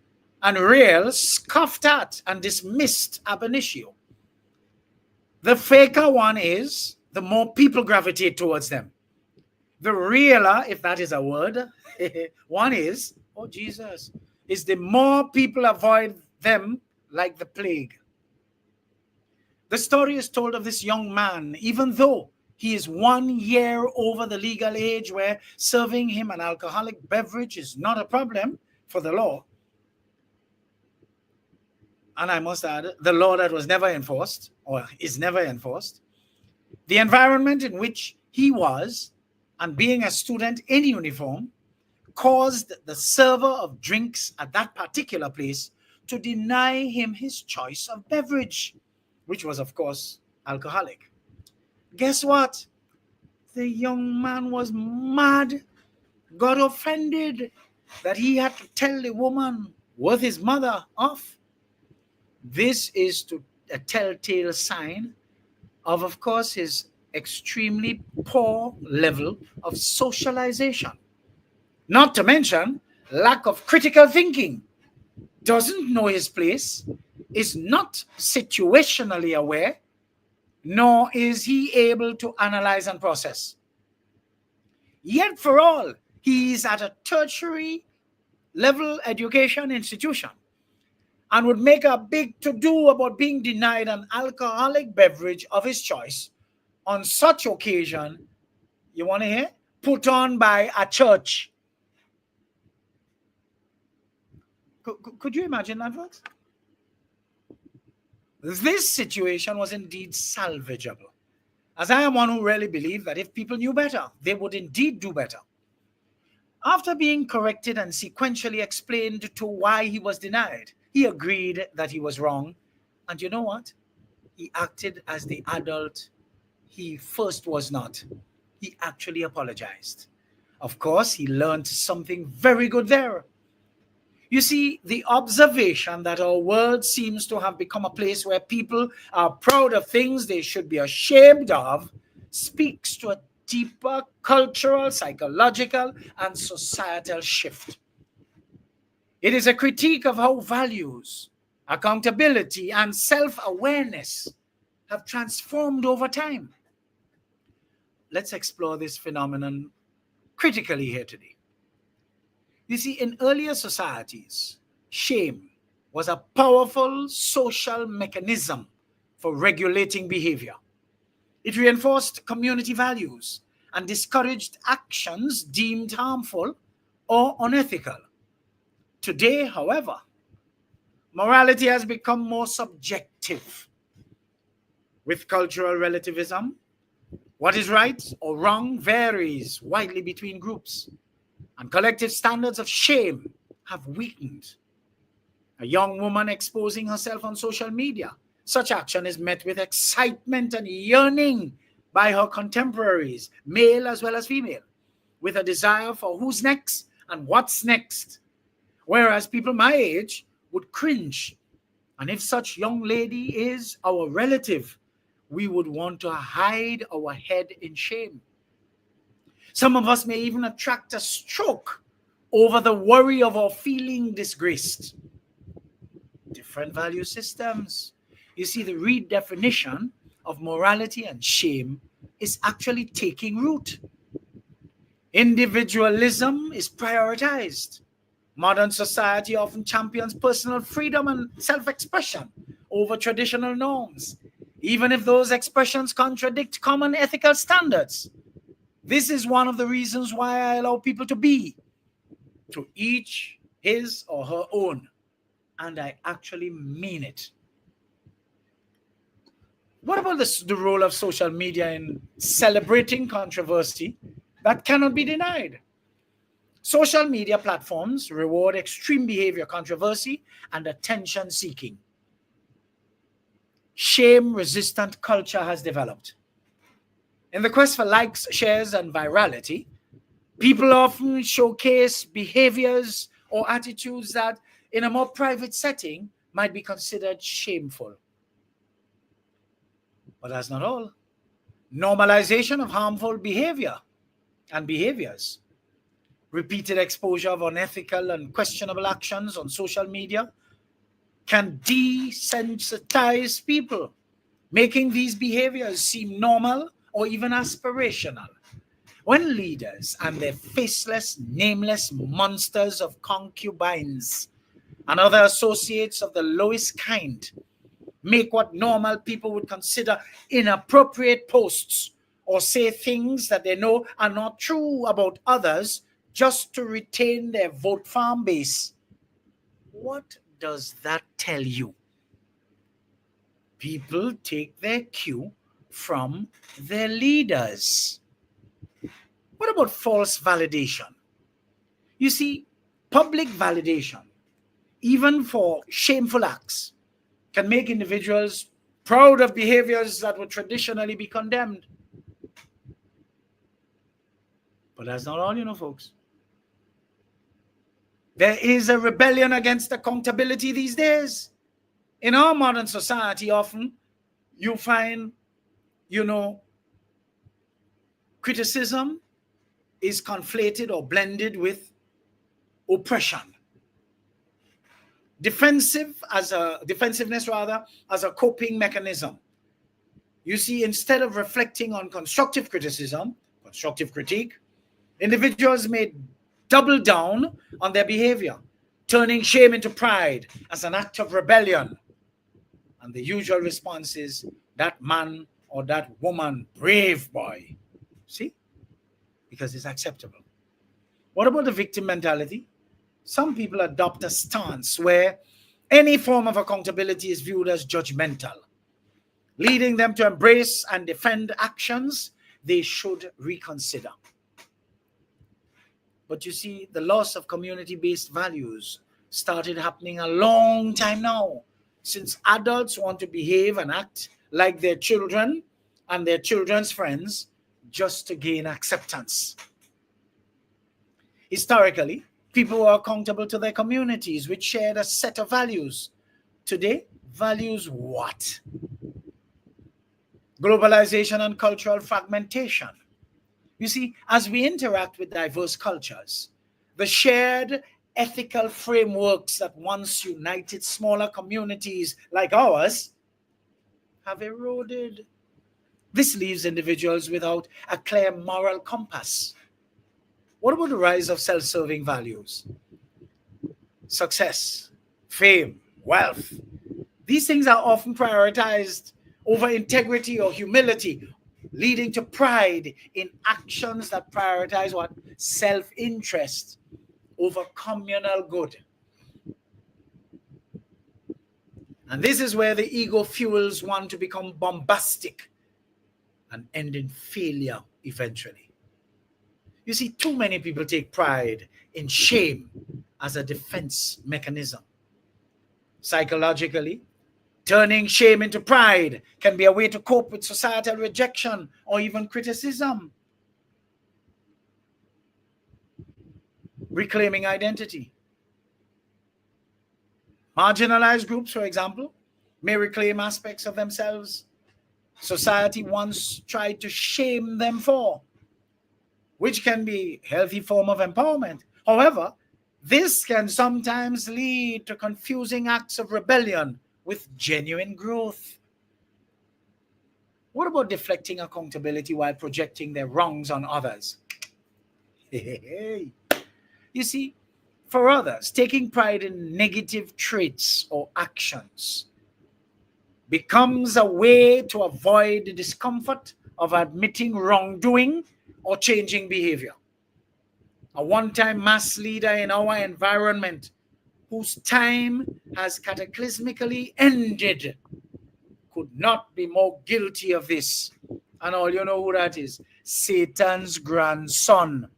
and real scoffed at and dismissed ab initio. The faker one is, the more people gravitate towards them. The realer, if that is a word, one is, oh Jesus, is the more people avoid them like the plague. The story is told of this young man, even though he is 1 year over the legal age where serving him an alcoholic beverage is not a problem for the law. And I must add, the law that was never enforced, or is never enforced. The environment in which he was, and being a student in uniform, caused the server of drinks at that particular place to deny him his choice of beverage, which was, of course, alcoholic. Guess what? The young man was mad, got offended that he had to tell the woman worth his mother off. This is a telltale sign of course, his extremely poor level of socialization. Not to mention lack of critical thinking, doesn't know his place, is not situationally aware, nor is he able to analyze and process. Yet for all, he is at a tertiary level education institution and would make a big to-do about being denied an alcoholic beverage of his choice on such occasion, you want to hear? Put on by a church. Could you imagine that, folks? This situation was indeed salvageable, as I am one who really believe that if people knew better, they would indeed do better. After being corrected and sequentially explained to why he was denied, he agreed that he was wrong. And you know what? He acted as the adult he first was not. He actually apologized. Of course, he learned something very good there. You see, the observation that our world seems to have become a place where people are proud of things they should be ashamed of speaks to a deeper cultural, psychological, and societal shift. It is a critique of how values, accountability, and self-awareness have transformed over time. Let's explore this phenomenon critically here today. You see, in earlier societies, shame was a powerful social mechanism for regulating behavior. It reinforced community values and discouraged actions deemed harmful or unethical. Today, however, morality has become more subjective. With cultural relativism, what is right or wrong varies widely between groups, and collective standards of shame have weakened. A young woman exposing herself on social media Such action is met with excitement and yearning by her contemporaries, male as well as female, with a desire for who's next and what's next. Whereas people my age would cringe. And if such young lady is our relative, we would want to hide our head in shame. Some of us may even attract a stroke over the worry of our feeling disgraced. Different value systems. You see, the redefinition of morality and shame is actually taking root. Individualism is prioritized. Modern society often champions personal freedom and self-expression over traditional norms, even if those expressions contradict common ethical standards. This is one of the reasons why I allow people to be, to each his or her own, and I actually mean it. What about the role of social media in celebrating controversy that cannot be denied? Social media platforms reward extreme behavior, controversy, and attention-seeking. Shame-resistant culture has developed. In the quest for likes, shares, and virality, people often showcase behaviors or attitudes that, in a more private setting, might be considered shameful. But that's not all. Normalization of harmful behavior and behaviors, repeated exposure of unethical and questionable actions on social media can desensitize people, making these behaviors seem normal or even aspirational. When leaders and their faceless, nameless monsters of concubines and other associates of the lowest kind make what normal people would consider inappropriate posts or say things that they know are not true about others just to retain their vote farm base, what does that tell you? People take their cue from their leaders. What about false validation? You see, public validation, even for shameful acts, can make individuals proud of behaviors that would traditionally be condemned. But that's not all, folks. There is a rebellion against accountability these days. In our modern society, often you find, criticism is conflated or blended with oppression. Defensiveness as a coping mechanism. You see, instead of reflecting on constructive criticism, constructive critique, individuals may double down on their behavior, turning shame into pride as an act of rebellion. And the usual response is, that man or that woman, brave boy. See? Because it's acceptable. What about the victim mentality? Some people adopt a stance where any form of accountability is viewed as judgmental, leading them to embrace and defend actions they should reconsider. But you see, the loss of community-based values started happening a long time now, since adults want to behave and act like their children and their children's friends just to gain acceptance. Historically, people were accountable to their communities, which shared a set of values. Today, values what? Globalization and cultural fragmentation. You see, as we interact with diverse cultures, the shared ethical frameworks that once united smaller communities like ours have eroded. This leaves individuals without a clear moral compass. What about the rise of self-serving values? Success, fame, wealth. These things are often prioritized over integrity or humility, leading to pride in actions that prioritize what? Self-interest over communal good. And this is where the ego fuels one to become bombastic and end in failure eventually. You see, too many people take pride in shame as a defense mechanism. Psychologically, Turning shame into pride can be a way to cope with societal rejection or even criticism. Reclaiming identity. Marginalized groups, for example, may reclaim aspects of themselves society once tried to shame them for, which can be a healthy form of empowerment. However, this can sometimes lead to confusing acts of rebellion with genuine growth. What about deflecting accountability while projecting their wrongs on others? You see, for others, taking pride in negative traits or actions becomes a way to avoid the discomfort of admitting wrongdoing or changing behavior. A one-time mass leader in our environment whose time has cataclysmically ended could not be more guilty of this. And all you know who that is? Satan's grandson.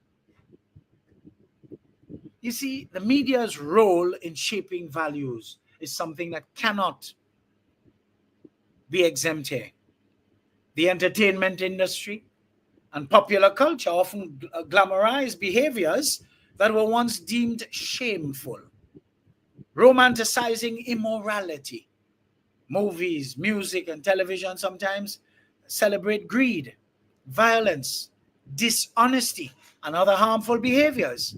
You see, the media's role in shaping values is something that cannot be exempt here. The entertainment industry and popular culture often glamorize behaviors that were once deemed shameful, romanticizing immorality. Movies, music, and television sometimes celebrate greed, violence, dishonesty, and other harmful behaviors,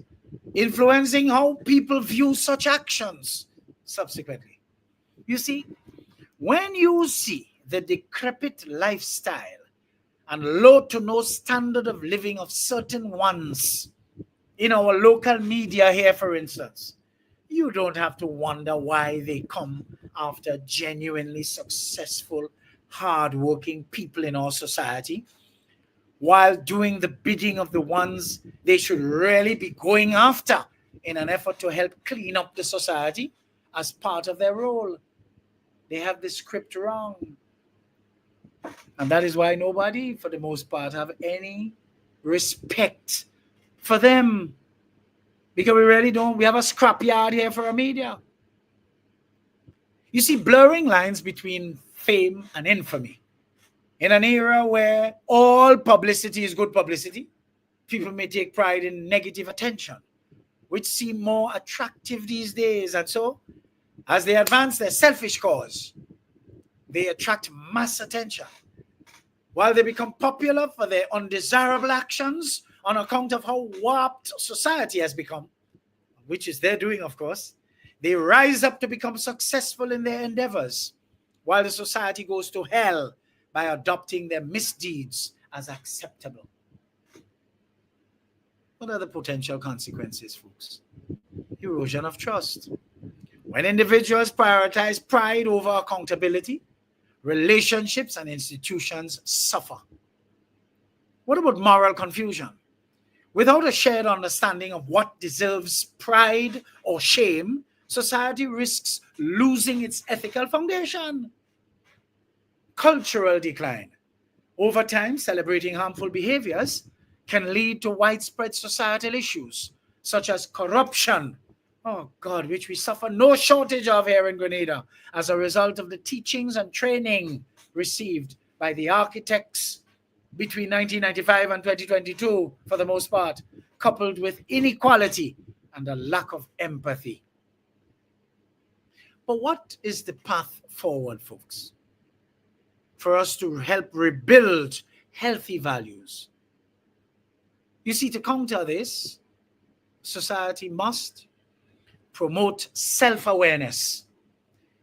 influencing how people view such actions subsequently. You see, when you see the decrepit lifestyle and low to no standard of living of certain ones in our local media here, for instance, you don't have to wonder why they come after genuinely successful, hardworking people in our society, while doing the bidding of the ones they should really be going after in an effort to help clean up the society as part of their role. They have the script wrong. And that is why nobody, for the most part, have any respect for them. Because we really don't. We have a scrapyard here for our media. You see, blurring lines between fame and infamy. In an era where all publicity is good publicity, people may take pride in negative attention, which seem more attractive these days. And so, as they advance their selfish cause, they attract mass attention. While they become popular for their undesirable actions on account of how warped society has become, which is their doing, of course, they rise up to become successful in their endeavors, while the society goes to hell by adopting their misdeeds as acceptable. What are the potential consequences, folks? Erosion of trust. When individuals prioritize pride over accountability, relationships and institutions suffer. What about moral confusion? Without a shared understanding of what deserves pride or shame, society risks losing its ethical foundation. Cultural decline. Over time, celebrating harmful behaviors can lead to widespread societal issues such as corruption, oh God, which we suffer no shortage of here in Grenada as a result of the teachings and training received by the architects between 1995 and 2022, for the most part, coupled with inequality and a lack of empathy. But what is the path forward, folks, for us to help rebuild healthy values? You see, to counter this, society must promote self-awareness,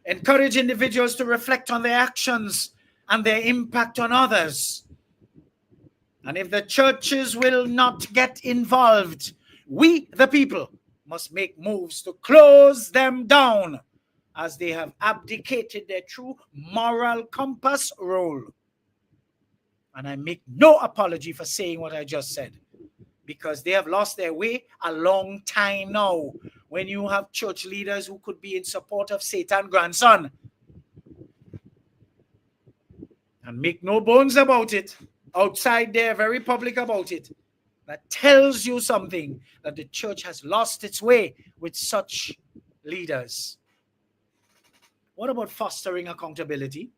encourage individuals to reflect on their actions and their impact on others. And if the churches will not get involved, we, the people, must make moves to close them down, as they have abdicated their true moral compass role. And I make no apology for saying what I just said, because they have lost their way a long time now. When you have church leaders who could be in support of Satan's grandson. And make no bones about it, outside there, very public about it. That tells you something, that the church has lost its way with such leaders. What about fostering accountability?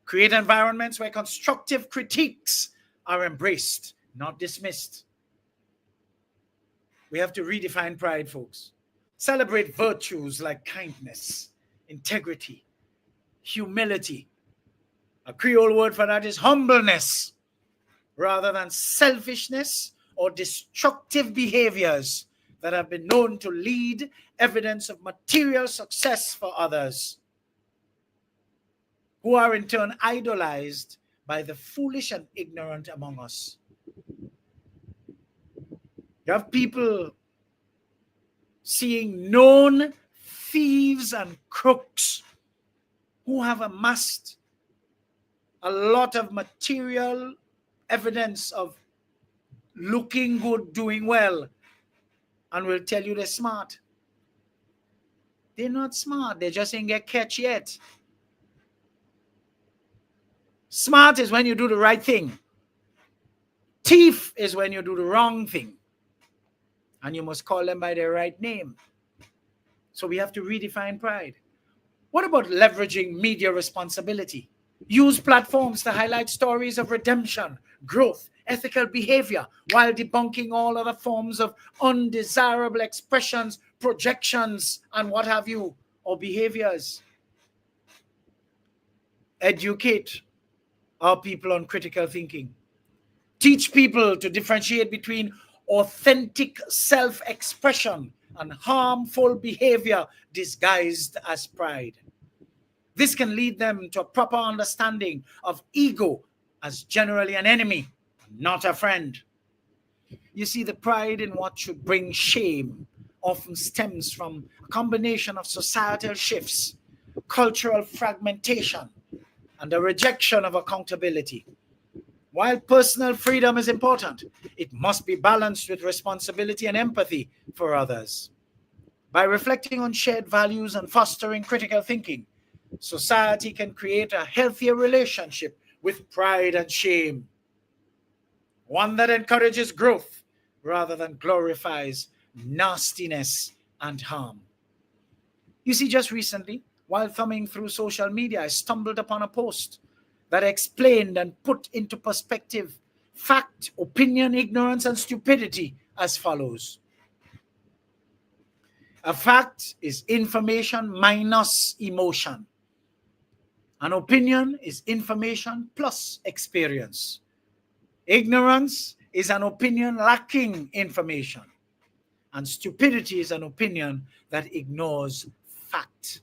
Create environments where constructive critiques are embraced, not dismissed. We have to redefine pride, folks. Celebrate virtues like kindness, integrity, humility. A Creole word for that is humbleness, rather than selfishness or destructive behaviors that have been known to lead evidence of material success for others, who are in turn idolized by the foolish and ignorant among us. You have people seeing known thieves and crooks who have amassed a lot of material evidence of looking good, doing well, and will tell you they're smart. They're not smart. They just ain't get catch yet. Smart is when you do the right thing. Thief is when you do the wrong thing. And you must call them by their right name. So we have to redefine pride. What about leveraging media responsibility? Use platforms to highlight stories of redemption, growth, ethical behavior, while debunking all other forms of undesirable expressions, projections, and what have you, or behaviors. Educate our people on critical thinking. Teach people to differentiate between authentic self-expression and harmful behavior disguised as pride. This can lead them to a proper understanding of ego as generally an enemy, not a friend. You see, the pride in what should bring shame often stems from a combination of societal shifts, cultural fragmentation, and the rejection of accountability. While personal freedom is important, it must be balanced with responsibility and empathy for others. By reflecting on shared values and fostering critical thinking, society can create a healthier relationship with pride and shame, one that encourages growth rather than glorifies nastiness and harm. You see, just recently, while thumbing through social media, I stumbled upon a post that explained and put into perspective fact, opinion, ignorance, and stupidity as follows. A fact is information minus emotion. An opinion is information plus experience. Ignorance is an opinion lacking information. And stupidity is an opinion that ignores fact.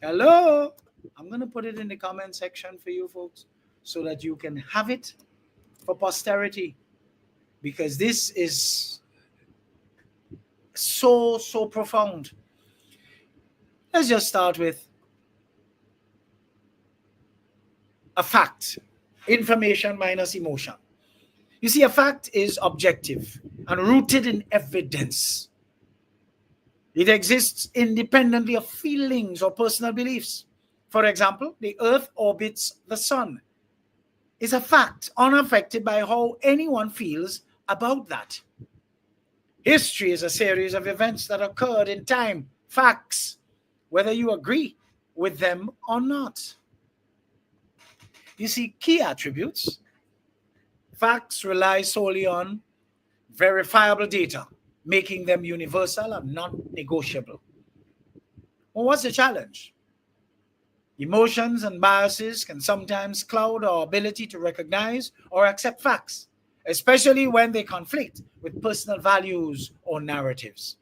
Hello? I'm going to put it in the comment section for you folks so that you can have it for posterity, because this is so profound. Let's just start with a fact. Information minus emotion. You see, a fact is objective and rooted in evidence. It exists independently of feelings or personal beliefs. For example, the Earth orbits the Sun. Is a fact unaffected by how anyone feels about that. History is a series of events that occurred in time, facts, whether you agree with them or not. You see, key attributes. Facts rely solely on verifiable data, making them universal and non-negotiable. Well, what's the challenge? Emotions and biases can sometimes cloud our ability to recognize or accept facts, especially when they conflict with personal values or narratives.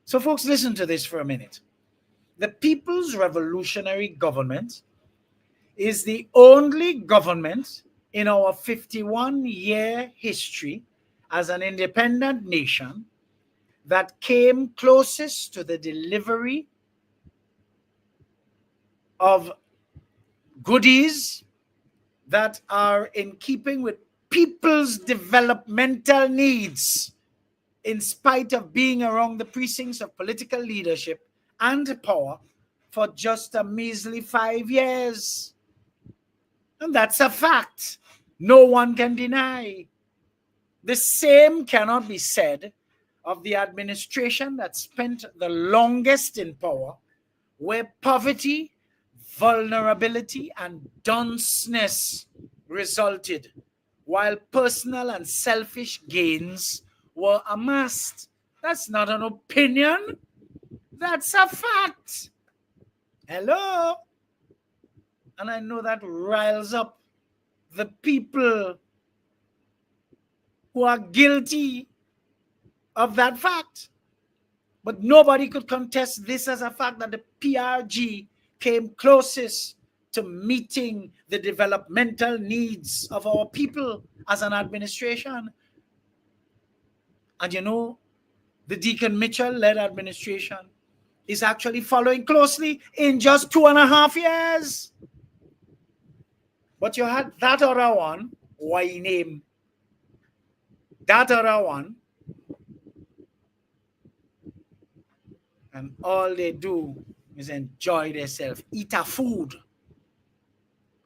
So folks, listen to this for a minute. The People's Revolutionary Government is the only government in our 51-year history as an independent nation that came closest to the delivery of goodies that are in keeping with people's developmental needs, in spite of being around the precincts of political leadership and power for just a measly 5 years. And that's a fact no one can deny. The same cannot be said of the administration that spent the longest in power where poverty, vulnerability, and dunceness resulted, while personal and selfish gains were amassed. That's not an opinion. That's a fact. Hello? And I know that riles up the people who are guilty of that fact. But nobody could contest this as a fact that the PRG came closest to meeting the developmental needs of our people as an administration. And you know, the Deacon Mitchell-led administration is actually following closely in just 2.5 years. But you had that other one, why name? That other one, and all they do is enjoy themselves, eat a food,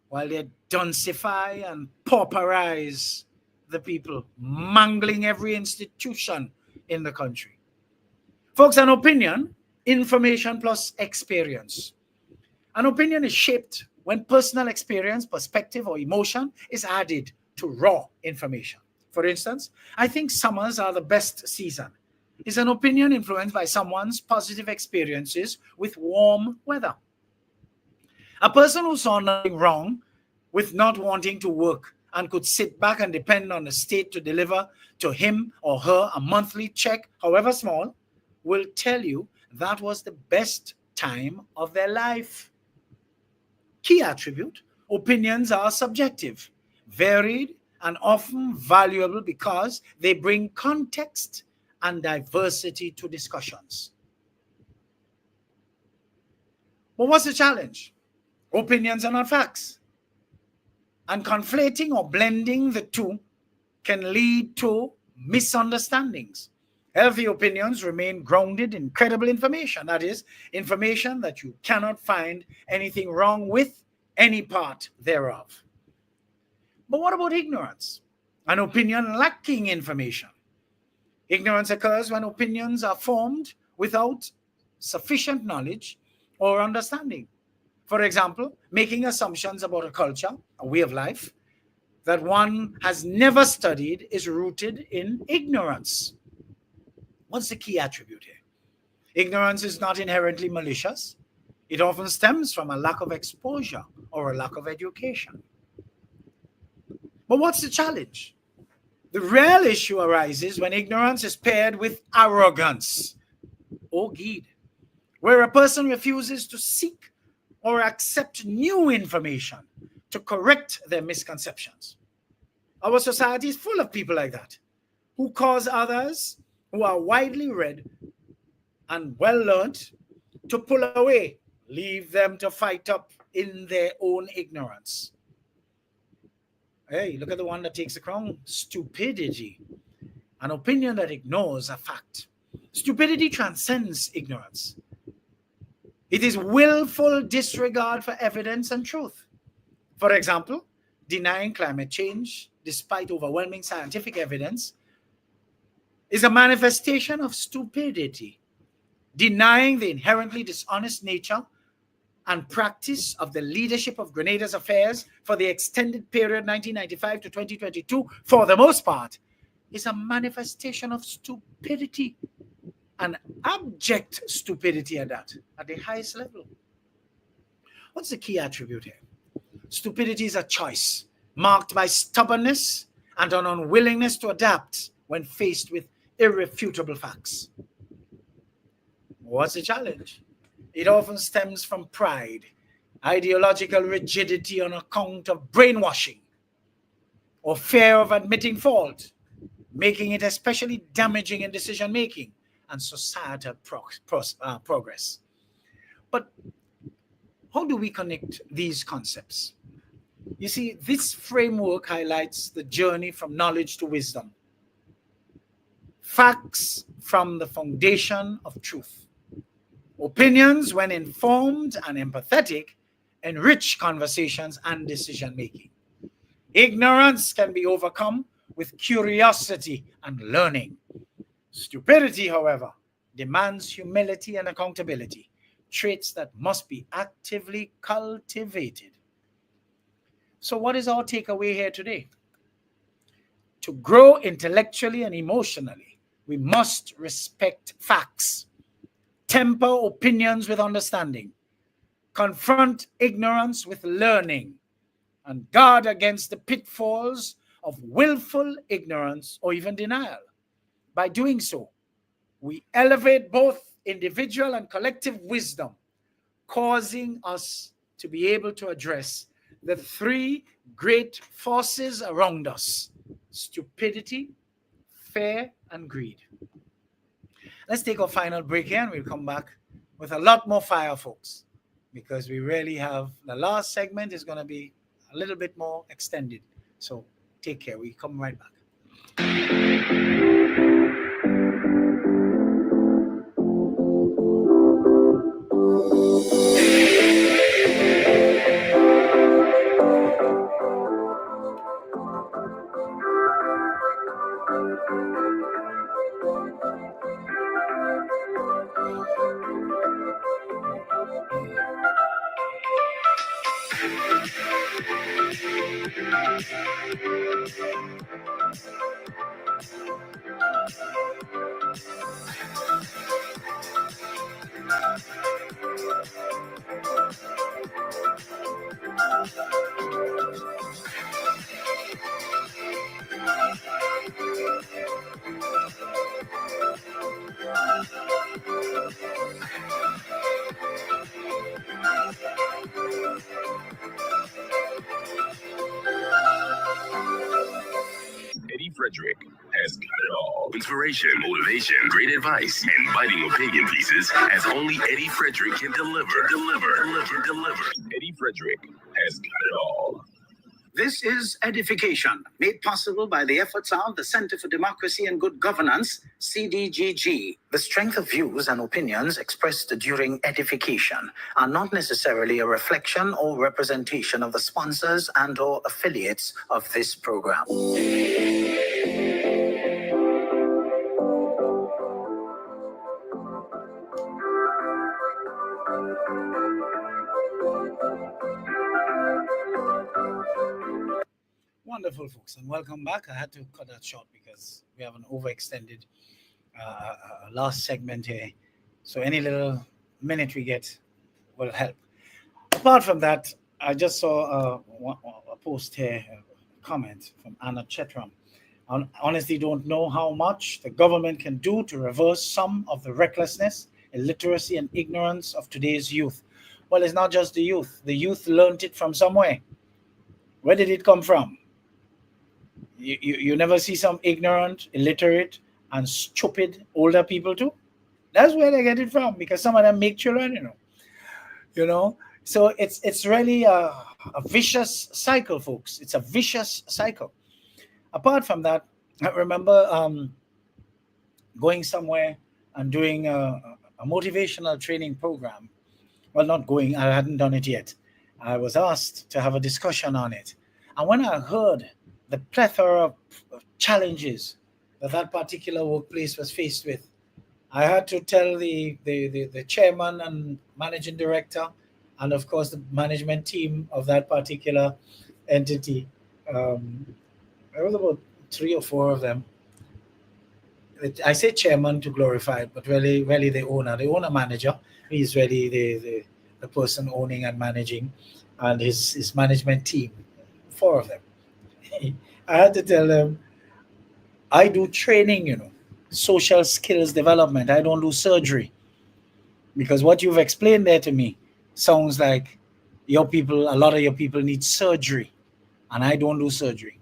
while they densify and pauperize the people, mangling every institution in the country. Folks, an opinion, information plus experience. An opinion is shaped when personal experience, perspective, or emotion is added to raw information. For instance, I think summers are the best season. Is an opinion influenced by someone's positive experiences with warm weather. A person who saw nothing wrong with not wanting to work and could sit back and depend on the state to deliver to him or her a monthly check, however small, will tell you that was the best time of their life. Key attribute: opinions are subjective, varied, and often valuable because they bring context and diversity to discussions. But what's the challenge? Opinions are not facts. And conflating or blending the two can lead to misunderstandings. Healthy opinions remain grounded in credible information, that is, information that you cannot find anything wrong with any part thereof. But what about ignorance? An opinion lacking information. Ignorance occurs when opinions are formed without sufficient knowledge or understanding. For example, making assumptions about a culture, a way of life, that one has never studied is rooted in ignorance. What's the key attribute here? Ignorance is not inherently malicious. It often stems from a lack of exposure or a lack of education. But what's the challenge? The real issue arises when ignorance is paired with arrogance, or greed, where a person refuses to seek or accept new information to correct their misconceptions. Our society is full of people like that, who cause others who are widely read and well learned to pull away, leave them to fight up in their own ignorance. Hey, look at the one that takes the crown, stupidity, an opinion that ignores a fact. Stupidity transcends ignorance. It is willful disregard for evidence and truth. For example, denying climate change despite overwhelming scientific evidence is a manifestation of stupidity. Denying the inherently dishonest nature and practice of the leadership of Grenada's affairs for the extended period 1995 to 2022, for the most part, is a manifestation of stupidity, an abject stupidity at that, at the highest level. What's the key attribute here? Stupidity is a choice marked by stubbornness and an unwillingness to adapt when faced with irrefutable facts. What's the challenge? It often stems from pride, ideological rigidity on account of brainwashing, or fear of admitting fault, making it especially damaging in decision-making and societal progress. But how do we connect these concepts? You see, this framework highlights the journey from knowledge to wisdom. Facts from the foundation of truth. Opinions, when informed and empathetic, enrich conversations and decision-making. Ignorance can be overcome with curiosity and learning. Stupidity, however, demands humility and accountability, traits that must be actively cultivated. So what is our takeaway here today? To grow intellectually and emotionally, we must respect facts, temper opinions with understanding, confront ignorance with learning, and guard against the pitfalls of willful ignorance or even denial. By doing so, we elevate both individual and collective wisdom, causing us to be able to address the three great forces around us: stupidity, fear, and greed. Let's take a final break here and we'll come back with a lot more fire, folks, because we really have the last segment is going to be a little bit more extended. So take care. We come right back. Eddie Frederick has got it all. Inspiration, motivation, great advice, and biting opinion pieces as only Eddie Frederick can deliver. Eddie Frederick has got it all. This is Edification, made possible by the efforts of the Center for Democracy and Good Governance, CDGG. The strength of views and opinions expressed during edification are not necessarily a reflection or representation of the sponsors and/or affiliates of this program. Wonderful, folks, and welcome back. I had to cut that short because we have an overextended last segment here. So any little minute we get will help. Apart from that, I just saw a post here, a comment from Anna Chetram. I honestly don't know how much the government can do to reverse some of the recklessness, illiteracy, and ignorance of today's youth. Well, it's not just the youth. The youth learned it from somewhere. Where did it come from? You never see some ignorant, illiterate, and stupid older people too? That's where they get it from, because some of them make children, So it's really a vicious cycle, folks. It's a vicious cycle. Apart from that, I remember going somewhere and doing a motivational training program. Well, not going, I hadn't done it yet. I was asked to have a discussion on it. And when I heard the plethora of challenges that particular workplace was faced with, I had to tell the chairman and managing director, and of course the management team of that particular entity. There was about 3 or 4 of them. I say chairman to glorify it, but really the owner manager. He's really the person owning and managing, and his management team, 4 of them. I had to tell them, I do training, social skills development. I don't do surgery. Because what you've explained there to me sounds like a lot of your people need surgery, and I don't do surgery.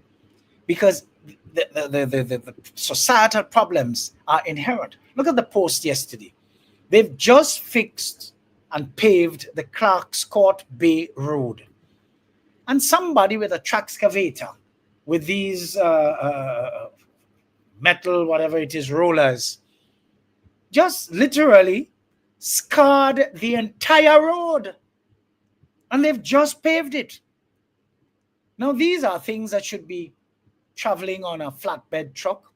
Because the societal problems are inherent. Look at the post yesterday. They've just fixed and paved the Clark's Court Bay Road. And somebody with a traxcavator with these metal, whatever it is, rollers, just literally scarred the entire road. And they've just paved it. Now, these are things that should be traveling on a flatbed truck.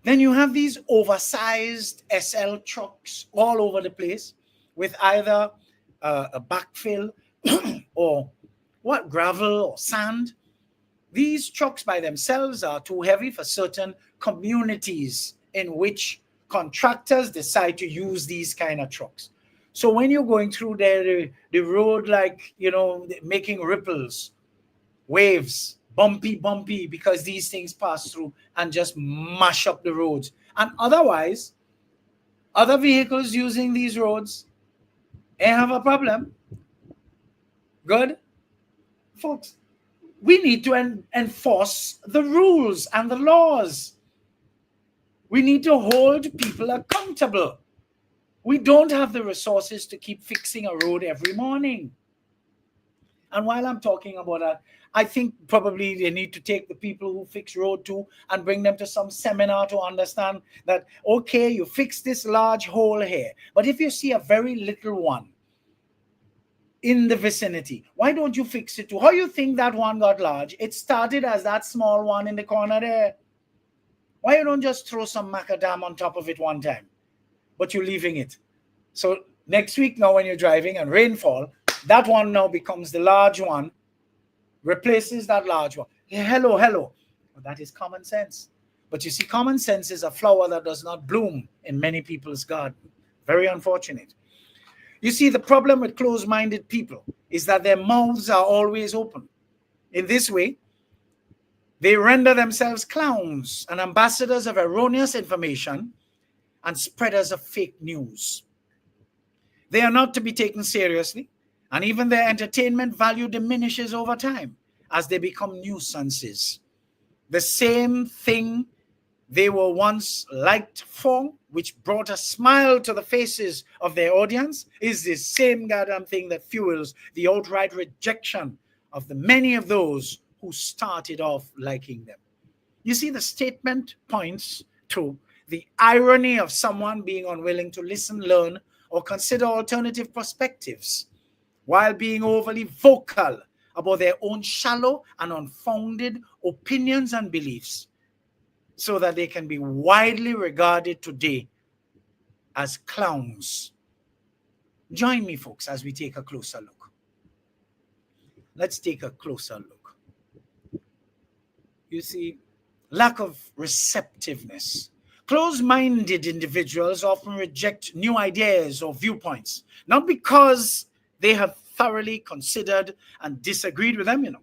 Then you have these oversized SL trucks all over the place with either a backfill or gravel or sand. These trucks by themselves are too heavy for certain communities in which contractors decide to use these kind of trucks. So when you're going through the road, like, making ripples, waves, bumpy, because these things pass through and just mash up the roads. And otherwise, other vehicles using these roads, they have a problem. Good? Folks, we need to enforce the rules and the laws. We need to hold people accountable. We don't have the resources to keep fixing a road every morning. And while I'm talking about that, I think probably they need to take the people who fix road too and bring them to some seminar to understand that, okay, you fix this large hole here, but if you see a very little one in the vicinity, why don't you fix it too? How you think that one got large? It started as that small one in the corner there. Why you don't just throw some macadam on top of it one time, but you're leaving it? So next week now when you're driving and rainfall, that one now becomes the large one, replaces that large one. Hello. Well, that is common sense. But you see, common sense is a flower that does not bloom in many people's garden. Very unfortunate. You see, the problem with closed-minded people is that their mouths are always open. In this way, they render themselves clowns and ambassadors of erroneous information and spreaders of fake news. They are not to be taken seriously, and even their entertainment value diminishes over time as they become nuisances. The same thing they were once liked for, which brought a smile to the faces of their audience, is the same goddamn thing that fuels the outright rejection of the many of those who started off liking them. You see, the statement points to the irony of someone being unwilling to listen, learn, or consider alternative perspectives, while being overly vocal about their own shallow and unfounded opinions and beliefs, so that they can be widely regarded today as clowns. Join me, folks, as we take a closer look. Let's take a closer look. You see, lack of receptiveness. Closed-minded individuals often reject new ideas or viewpoints, not because they have thoroughly considered and disagreed with them,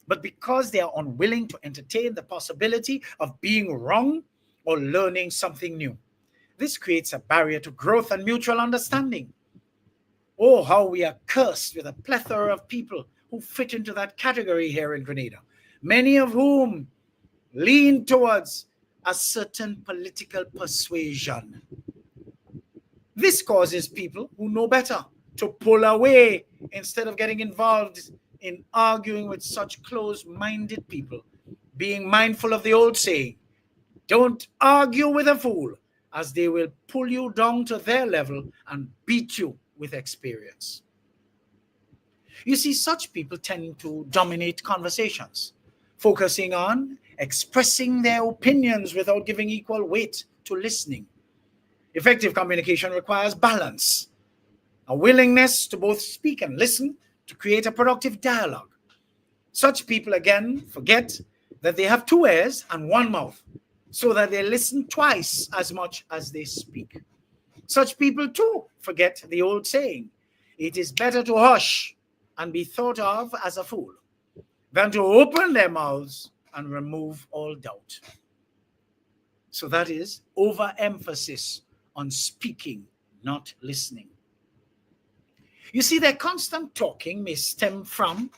but because they are unwilling to entertain the possibility of being wrong or learning something new. This creates a barrier to growth and mutual understanding. Oh, how we are cursed with a plethora of people who fit into that category here in Grenada, many of whom lean towards a certain political persuasion. This causes people who know better to pull away instead of getting involved in arguing with such close-minded people, being mindful of the old saying, don't argue with a fool, as they will pull you down to their level and beat you with experience. You see, such people tend to dominate conversations, focusing on expressing their opinions without giving equal weight to listening. Effective communication requires balance, a willingness to both speak and listen to create a productive dialogue. Such people, again, forget that they have two ears and one mouth, so that they listen twice as much as they speak. Such people, too, forget the old saying, it is better to hush and be thought of as a fool than to open their mouths and remove all doubt. So that is overemphasis on speaking, not listening. You see, their constant talking may stem from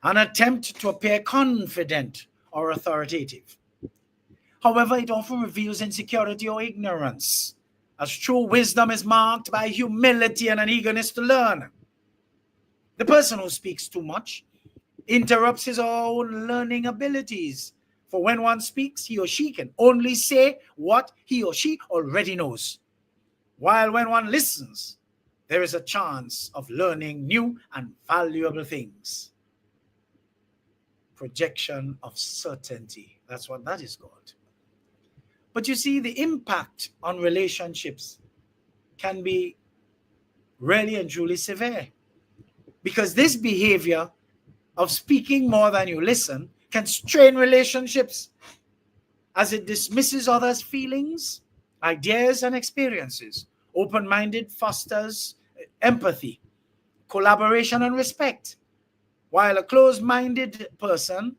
an attempt to appear confident or authoritative. However, it often reveals insecurity or ignorance, as true wisdom is marked by humility and an eagerness to learn. The person who speaks too much interrupts his own learning abilities, for when one speaks, he or she can only say what he or she already knows, while when one listens, there is a chance of learning new and valuable things. Projection of certainty, that's what that is called. But you see, the impact on relationships can be really and truly severe, because this behavior of speaking more than you listen can strain relationships, as it dismisses others' feelings, ideas, and experiences. Open-minded fosters empathy, collaboration, and respect, while a closed-minded person,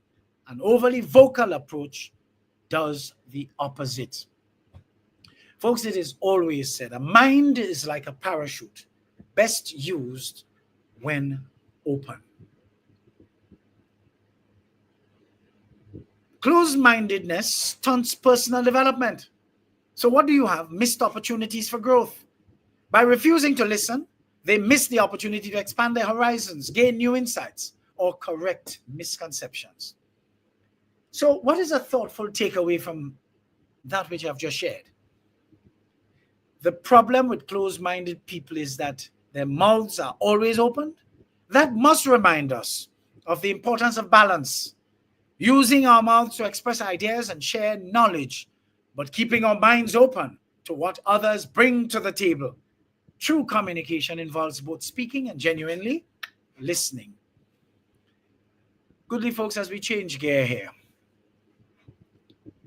an overly vocal approach, does the opposite. Folks, it is always said, a mind is like a parachute, best used when open. Closed-mindedness stunts personal development. So what do you have? Missed opportunities for growth. By refusing to listen, they miss the opportunity to expand their horizons, gain new insights, or correct misconceptions. So what is a thoughtful takeaway from that which I've just shared? The problem with closed-minded people is that their mouths are always open. That must remind us of the importance of balance, using our mouths to express ideas and share knowledge, but keeping our minds open to what others bring to the table. True communication involves both speaking and genuinely listening. Goodly folks, as we change gear here,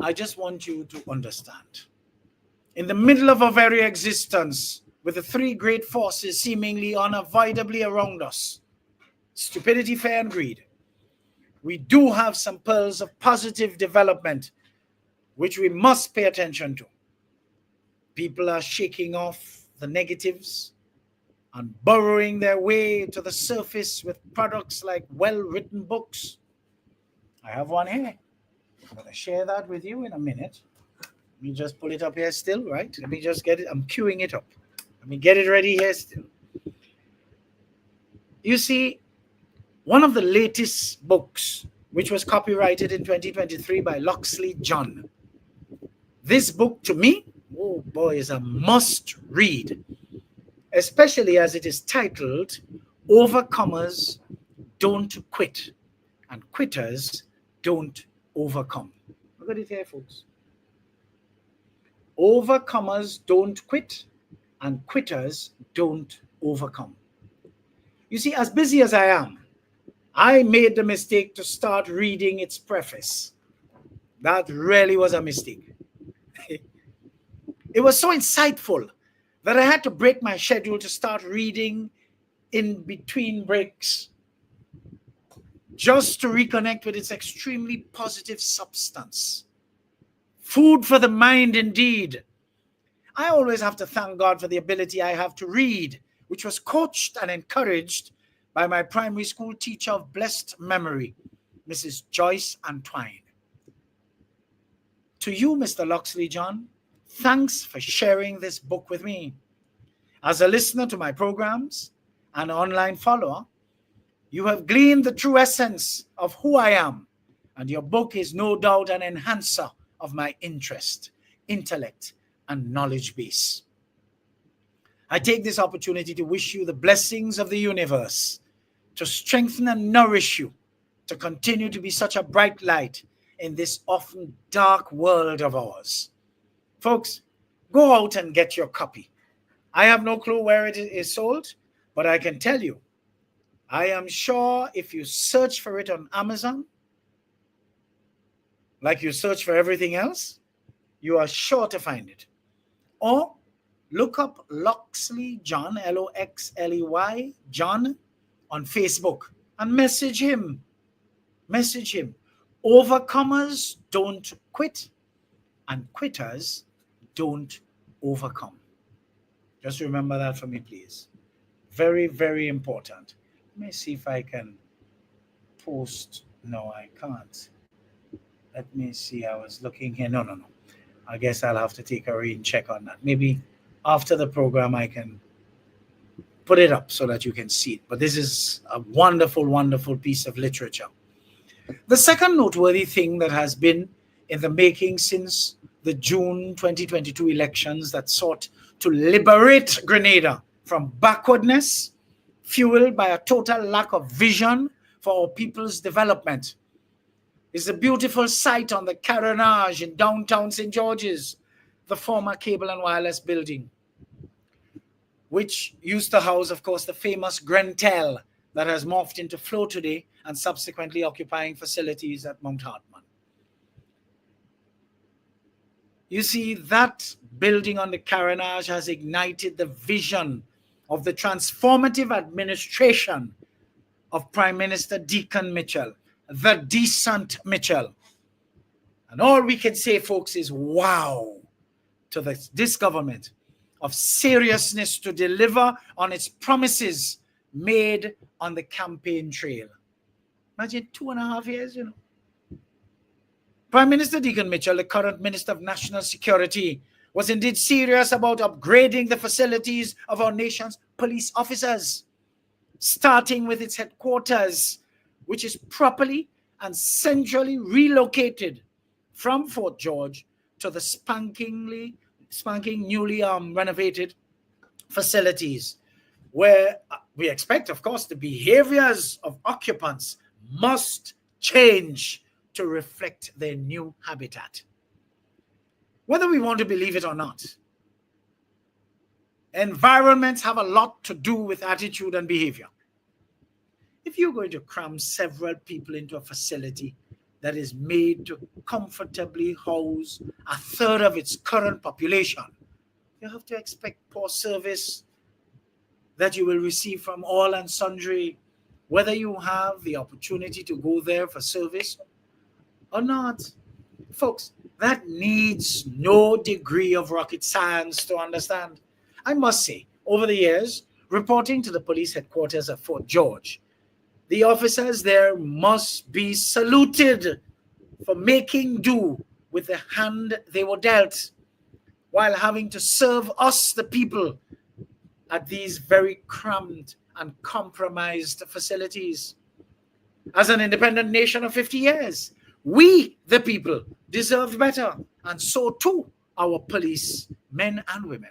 I just want you to understand, in the middle of our very existence, with the three great forces seemingly unavoidably around us, stupidity, fear, and greed, we do have some pearls of positive development which we must pay attention to. People are shaking off the negatives and burrowing their way to the surface with products like well-written books. I have one here. I'm going to share that with you in a minute. Let me just pull it up here still, right? Let me just get it. I'm queuing it up. Let me get it ready here still. You see, one of the latest books, which was copyrighted in 2023 by Loxley John. This book, to me, oh boy, is a must read, especially as it is titled, Overcomers Don't Quit, and Quitters Don't Overcome. Look at it here, folks. Overcomers don't quit, and quitters don't overcome. You see, as busy as I am, I made the mistake to start reading its preface. That really was a mistake. It was so insightful that I had to break my schedule to start reading in between breaks, just to reconnect with its extremely positive substance. Food for the mind indeed. I always have to thank God for the ability I have to read, which was coached and encouraged by my primary school teacher of blessed memory, Mrs. Joyce Antwine. To you, Mr. Loxley John, thanks for sharing this book with me. As a listener to my programs and online follower, you have gleaned the true essence of who I am, and your book is no doubt an enhancer of my interest, intellect, and knowledge base. I take this opportunity to wish you the blessings of the universe, to strengthen and nourish you, to continue to be such a bright light in this often dark world of ours. Folks, go out and get your copy. I have no clue where it is sold, but I can tell you, I am sure if you search for it on Amazon, like you search for everything else, you are sure to find it. Or look up Loxley John, Loxley John, on Facebook and message him. Message him. Overcomers don't quit, and quitters don't overcome. Just remember that for me, please. Very, very important. Let me see if I can post. No, I can't. Let me see. I was looking here. No. I guess I'll have to take a rain check on that. Maybe after the program, I can put it up so that you can see it. But this is a wonderful, wonderful piece of literature. The second noteworthy thing that has been in the making since the June 2022 elections that sought to liberate Grenada from backwardness, fueled by a total lack of vision for our people's development, is the beautiful sight on the Carenage in downtown St. George's the former Cable and Wireless building, which used to house, of course, the famous Grentel that has morphed into Flow today and subsequently occupying facilities at Mount Hartman. You see, that building on the Carenage has ignited the vision of the transformative administration of Prime Minister Deacon Mitchell, the decent Mitchell. And all we can say, folks, is wow to this government of seriousness to deliver on its promises made on the campaign trail. Imagine 2.5 years, you know. Prime Minister Deacon Mitchell, the current Minister of National Security, was indeed serious about upgrading the facilities of our nation's police officers, starting with its headquarters, which is properly and centrally relocated from Fort George to the spanking newly renovated facilities, where we expect, of course, the behaviors of occupants must change to reflect their new habitat. Whether we want to believe it or not, environments have a lot to do with attitude and behavior. If you're going to cram several people into a facility that is made to comfortably house a third of its current population, you have to expect poor service that you will receive from all and sundry, whether you have the opportunity to go there for service or not. Folks, that needs no degree of rocket science to understand. I must say, over the years, reporting to the police headquarters at Fort George, the officers there must be saluted for making do with the hand they were dealt, while having to serve us, the people, at these very cramped and compromised facilities. As an independent nation of 50 years, we, the people, deserved better, and so too our police, men and women.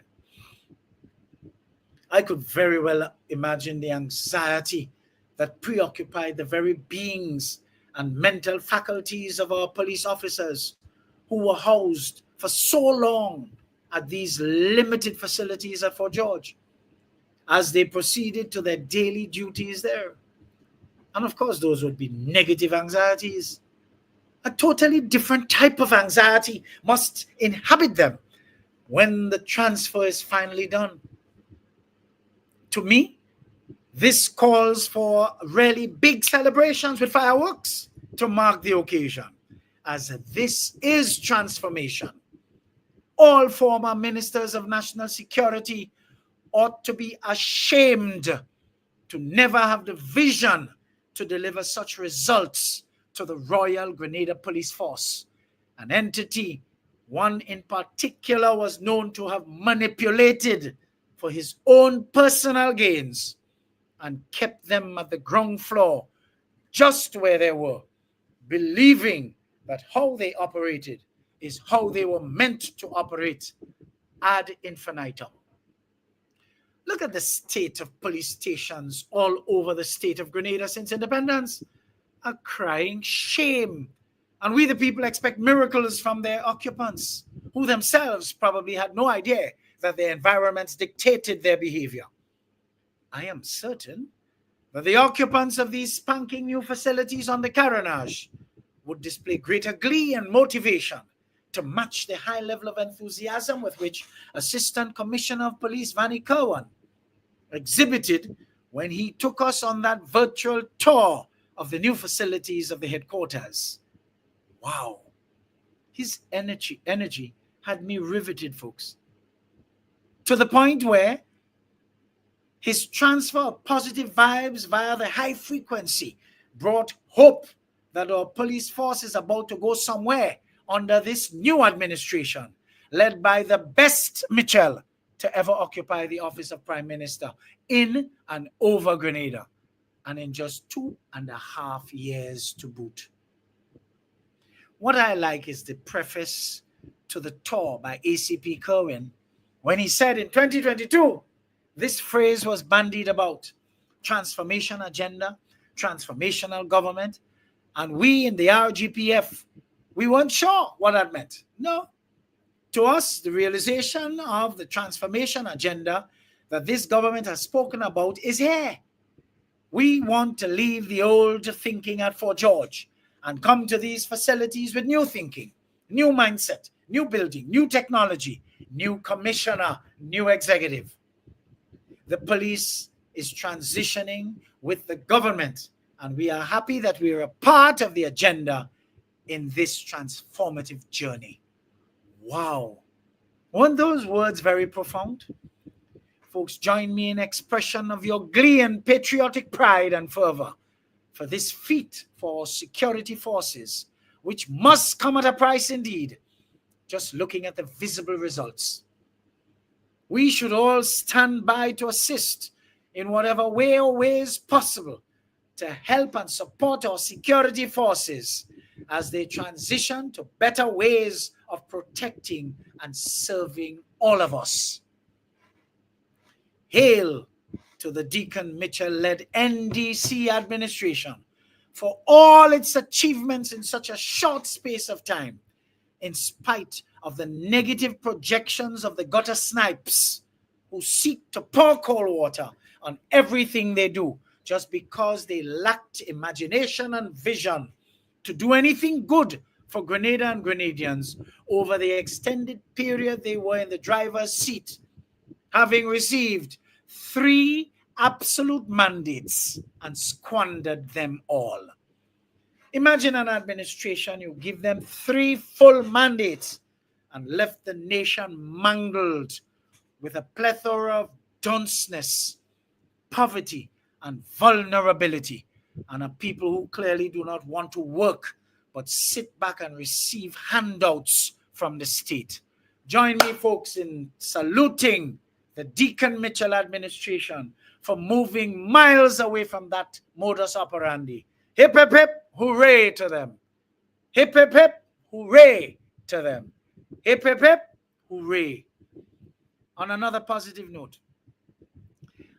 I could very well imagine the anxiety that preoccupied the very beings and mental faculties of our police officers who were housed for so long at these limited facilities at Fort George, as they proceeded to their daily duties there. And of course, those would be negative anxieties. A totally different type of anxiety must inhabit them when the transfer is finally done. To me, this calls for really big celebrations with fireworks to mark the occasion, as this is transformation. All former ministers of national security ought to be ashamed to never have the vision to deliver such results to the Royal Grenada Police Force, an entity one in particular was known to have manipulated for his own personal gains and kept them at the ground floor, just where they were, believing that how they operated is how they were meant to operate ad infinitum. Look at the state of police stations all over the state of Grenada since independence. A crying shame. And we the people expect miracles from their occupants, who themselves probably had no idea that their environments dictated their behavior. I am certain that the occupants of these spanking new facilities on the Carenage would display greater glee and motivation to match the high level of enthusiasm with which Assistant Commissioner of Police Vanny Kerwan exhibited when he took us on that virtual tour of the new facilities of the headquarters. Wow. His energy had me riveted, folks, to the point where his transfer of positive vibes via the high frequency brought hope that our police force is about to go somewhere under this new administration, led by the best Mitchell to ever occupy the office of Prime Minister in and over Grenada, and in just 2.5 years to boot. What I like is the preface to the tour by ACP Kerwin, when he said in 2022, this phrase was bandied about: transformation agenda, transformational government, and we in the RGPF, we weren't sure what that meant. No, To us, the realization of the transformation agenda that this government has spoken about is here. We want to leave the old thinking at Fort George and come to these facilities with new thinking, new mindset, new building, new technology, new commissioner, new executive. The police is transitioning with the government, and we are happy that we are a part of the agenda in this transformative journey. Wow. Weren't those words very profound? Folks, join me in expression of your glee and patriotic pride and fervor for this feat for security forces, which must come at a price indeed, just looking at the visible results. We should all stand by to assist in whatever way or ways possible to help and support our security forces as they transition to better ways of protecting and serving all of us. Hail to the Deacon Mitchell-led NDC administration for all its achievements in such a short space of time, in spite of the negative projections of the gutter snipes who seek to pour cold water on everything they do just because they lacked imagination and vision to do anything good for Grenada and Grenadians over the extended period they were in the driver's seat, having received 3 absolute mandates and squandered them all. Imagine an administration, you give them 3 full mandates and left the nation mangled with a plethora of dunceness, poverty, and vulnerability, and a people who clearly do not want to work but sit back and receive handouts from the state. Join me, folks, in saluting the Deacon Mitchell administration for moving miles away from that modus operandi. Hip, hip, hip, hooray to them. Hip, hip, hip, hooray to them. Hip, hip, hip, hooray. On another positive note,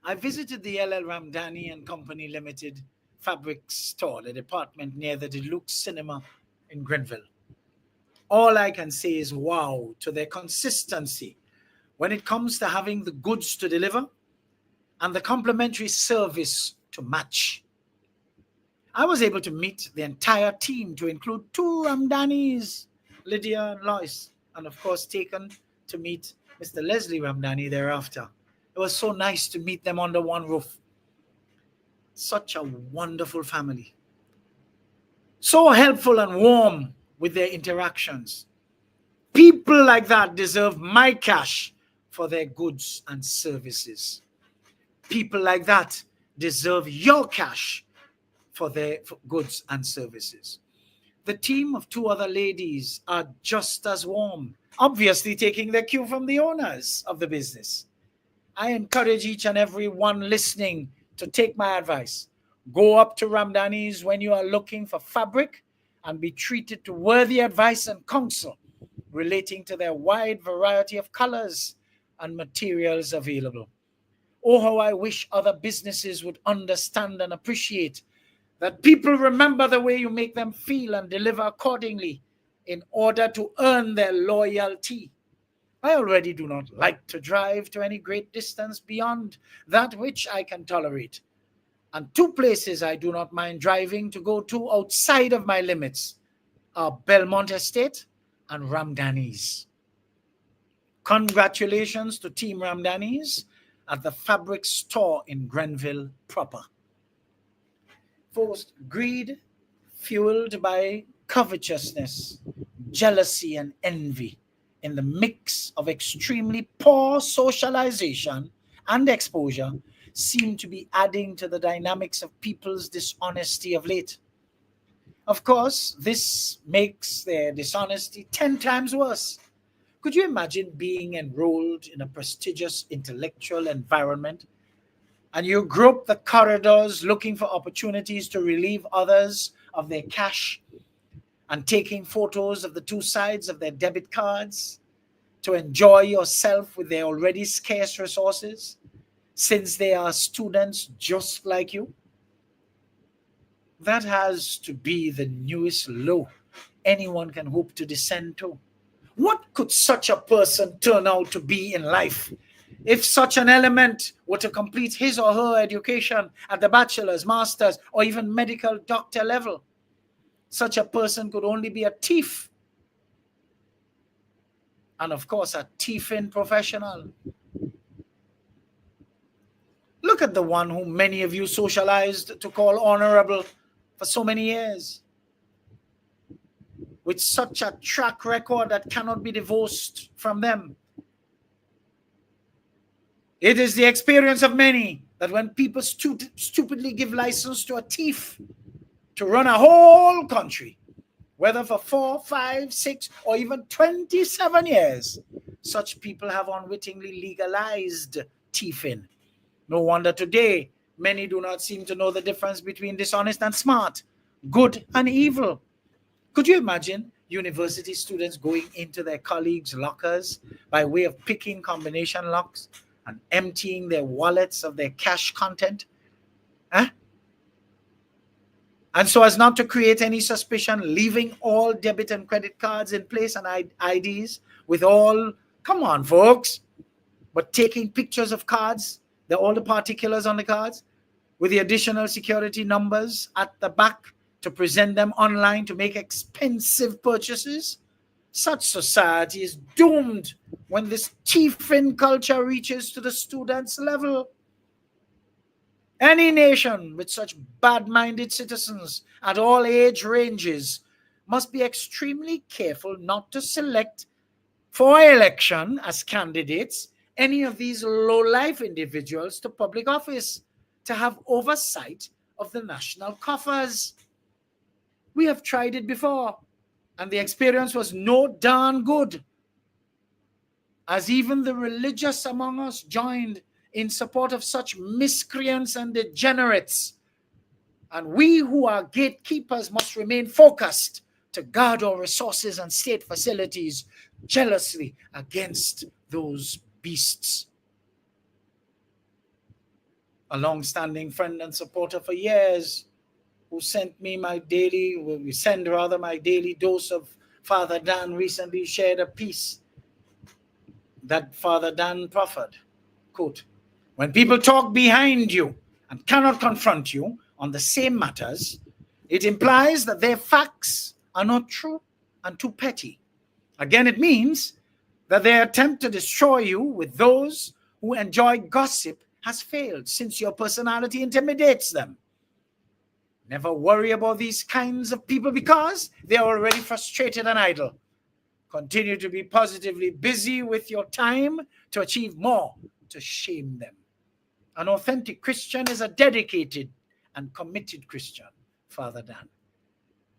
I visited the LL Ramdani and Company Limited fabric store, the department near the Deluxe Cinema in Grenville. All I can say is wow to their consistency when it comes to having the goods to deliver and the complimentary service to match. I was able to meet the entire team, to include 2 Ramdanis, Lydia and Lois, and of course taken to meet Mr. Leslie Ramdani thereafter. It was so nice to meet them under one roof. Such a wonderful family. So helpful and warm with their interactions. People like that deserve my cash for their goods and services. People like that deserve your cash for their goods and services. The team of 2 other ladies are just as warm, obviously taking their cue from the owners of the business. I encourage each and every one listening to take my advice. Go up to Ramdani's when you are looking for fabric and be treated to worthy advice and counsel relating to their wide variety of colors and materials available. Oh, how I wish other businesses would understand and appreciate that people remember the way you make them feel and deliver accordingly in order to earn their loyalty. I already do not like to drive to any great distance beyond that which I can tolerate. And 2 places I do not mind driving to go to outside of my limits are Belmont Estate and Ramdani's. Congratulations to Team Ramdani's at the fabric store in Grenville proper. First, greed fueled by covetousness, jealousy, and envy in the mix of extremely poor socialization and exposure seem to be adding to the dynamics of people's dishonesty of late. Of course, this makes their dishonesty 10 times worse. Could you imagine being enrolled in a prestigious intellectual environment and you grope the corridors looking for opportunities to relieve others of their cash and taking photos of the 2 sides of their debit cards to enjoy yourself with their already scarce resources, since they are students just like you? That has to be the newest low anyone can hope to descend to. What could such a person turn out to be in life? If such an element were to complete his or her education at the bachelor's, master's, or even medical doctor level, such a person could only be a thief. And of course, a thieving professional. Look at the one whom many of you socialized to call honorable for so many years, with such a track record that cannot be divorced from them. It is the experience of many that when people stupidly give license to a thief to run a whole country, whether for 4, 5, 6, or even 27 years, such people have unwittingly legalized thieving. No wonder today many do not seem to know the difference between dishonest and smart, good and evil. Could you imagine university students going into their colleagues' lockers by way of picking combination locks and emptying their wallets of their cash content? And so as not to create any suspicion, leaving all debit and credit cards in place and IDs with all, come on folks, but taking pictures of cards, all the particulars on the cards, with the additional security numbers at the back to present them online to make expensive purchases. Such society is doomed when this thieving culture reaches to the students' level. Any nation with such bad-minded citizens at all age ranges must be extremely careful not to select for election as candidates any of these low-life individuals to public office to have oversight of the national coffers. We have tried it before, and the experience was no darn good, as even the religious among us joined in support of such miscreants and degenerates. And we who are gatekeepers must remain focused to guard our resources and state facilities jealously against those beasts. A long-standing friend and supporter for years, who sent me my daily dose of Father Dan, recently shared a piece that Father Dan proffered. Quote, "When people talk behind you and cannot confront you on the same matters, it implies that their facts are not true and too petty. Again, it means that their attempt to destroy you with those who enjoy gossip has failed, since your personality intimidates them. Never worry about these kinds of people because they are already frustrated and idle. Continue to be positively busy with your time to achieve more, to shame them. An authentic Christian is a dedicated and committed Christian." Father Dan.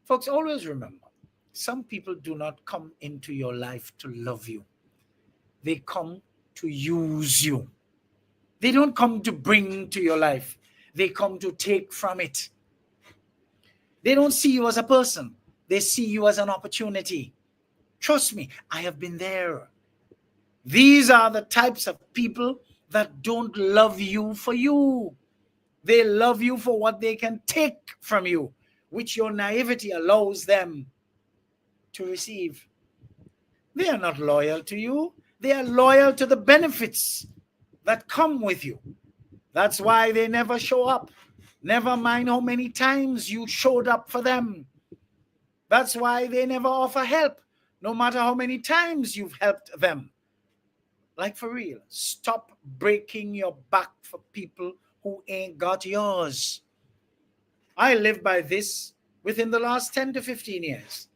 Folks, always remember, some people do not come into your life to love you. They come to use you. They don't come to bring to your life. They come to take from it. They don't see you as a person. They see you as an opportunity. Trust me, I have been there. These are the types of people that don't love you for you. They love you for what they can take from you, which your naivety allows them to receive. They are not loyal to you. They are loyal to the benefits that come with you. That's why they never show up. Never mind how many times you showed up for them. That's why they never offer help, no matter how many times you've helped them. Like for real, stop breaking your back for people who ain't got yours. I live by this within the last 10 to 15 years.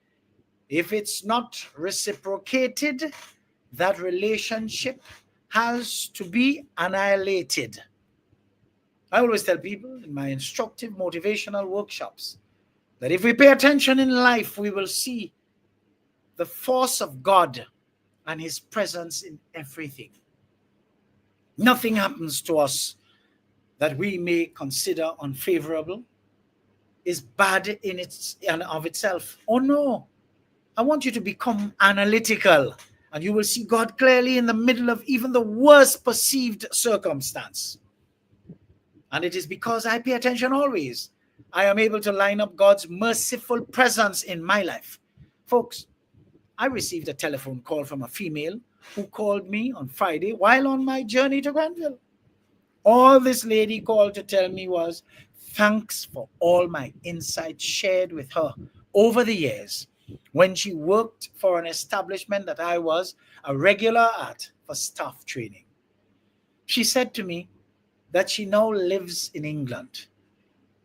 If it's not reciprocated, that relationship has to be annihilated. I always tell people in my instructive motivational workshops that if we pay attention in life, we will see the force of God and his presence in everything. Nothing happens to us that we may consider unfavorable is bad in its and of itself. Oh no, I want you to become analytical, and you will see God clearly in the middle of even the worst perceived circumstance. And it is because I pay attention always, I am able to line up God's merciful presence in my life. Folks, I received a telephone call from a female who called me on Friday while on my journey to Granville. All this lady called to tell me was thanks for all my insights shared with her over the years when she worked for an establishment that I was a regular at for staff training. She said to me that she now lives in England,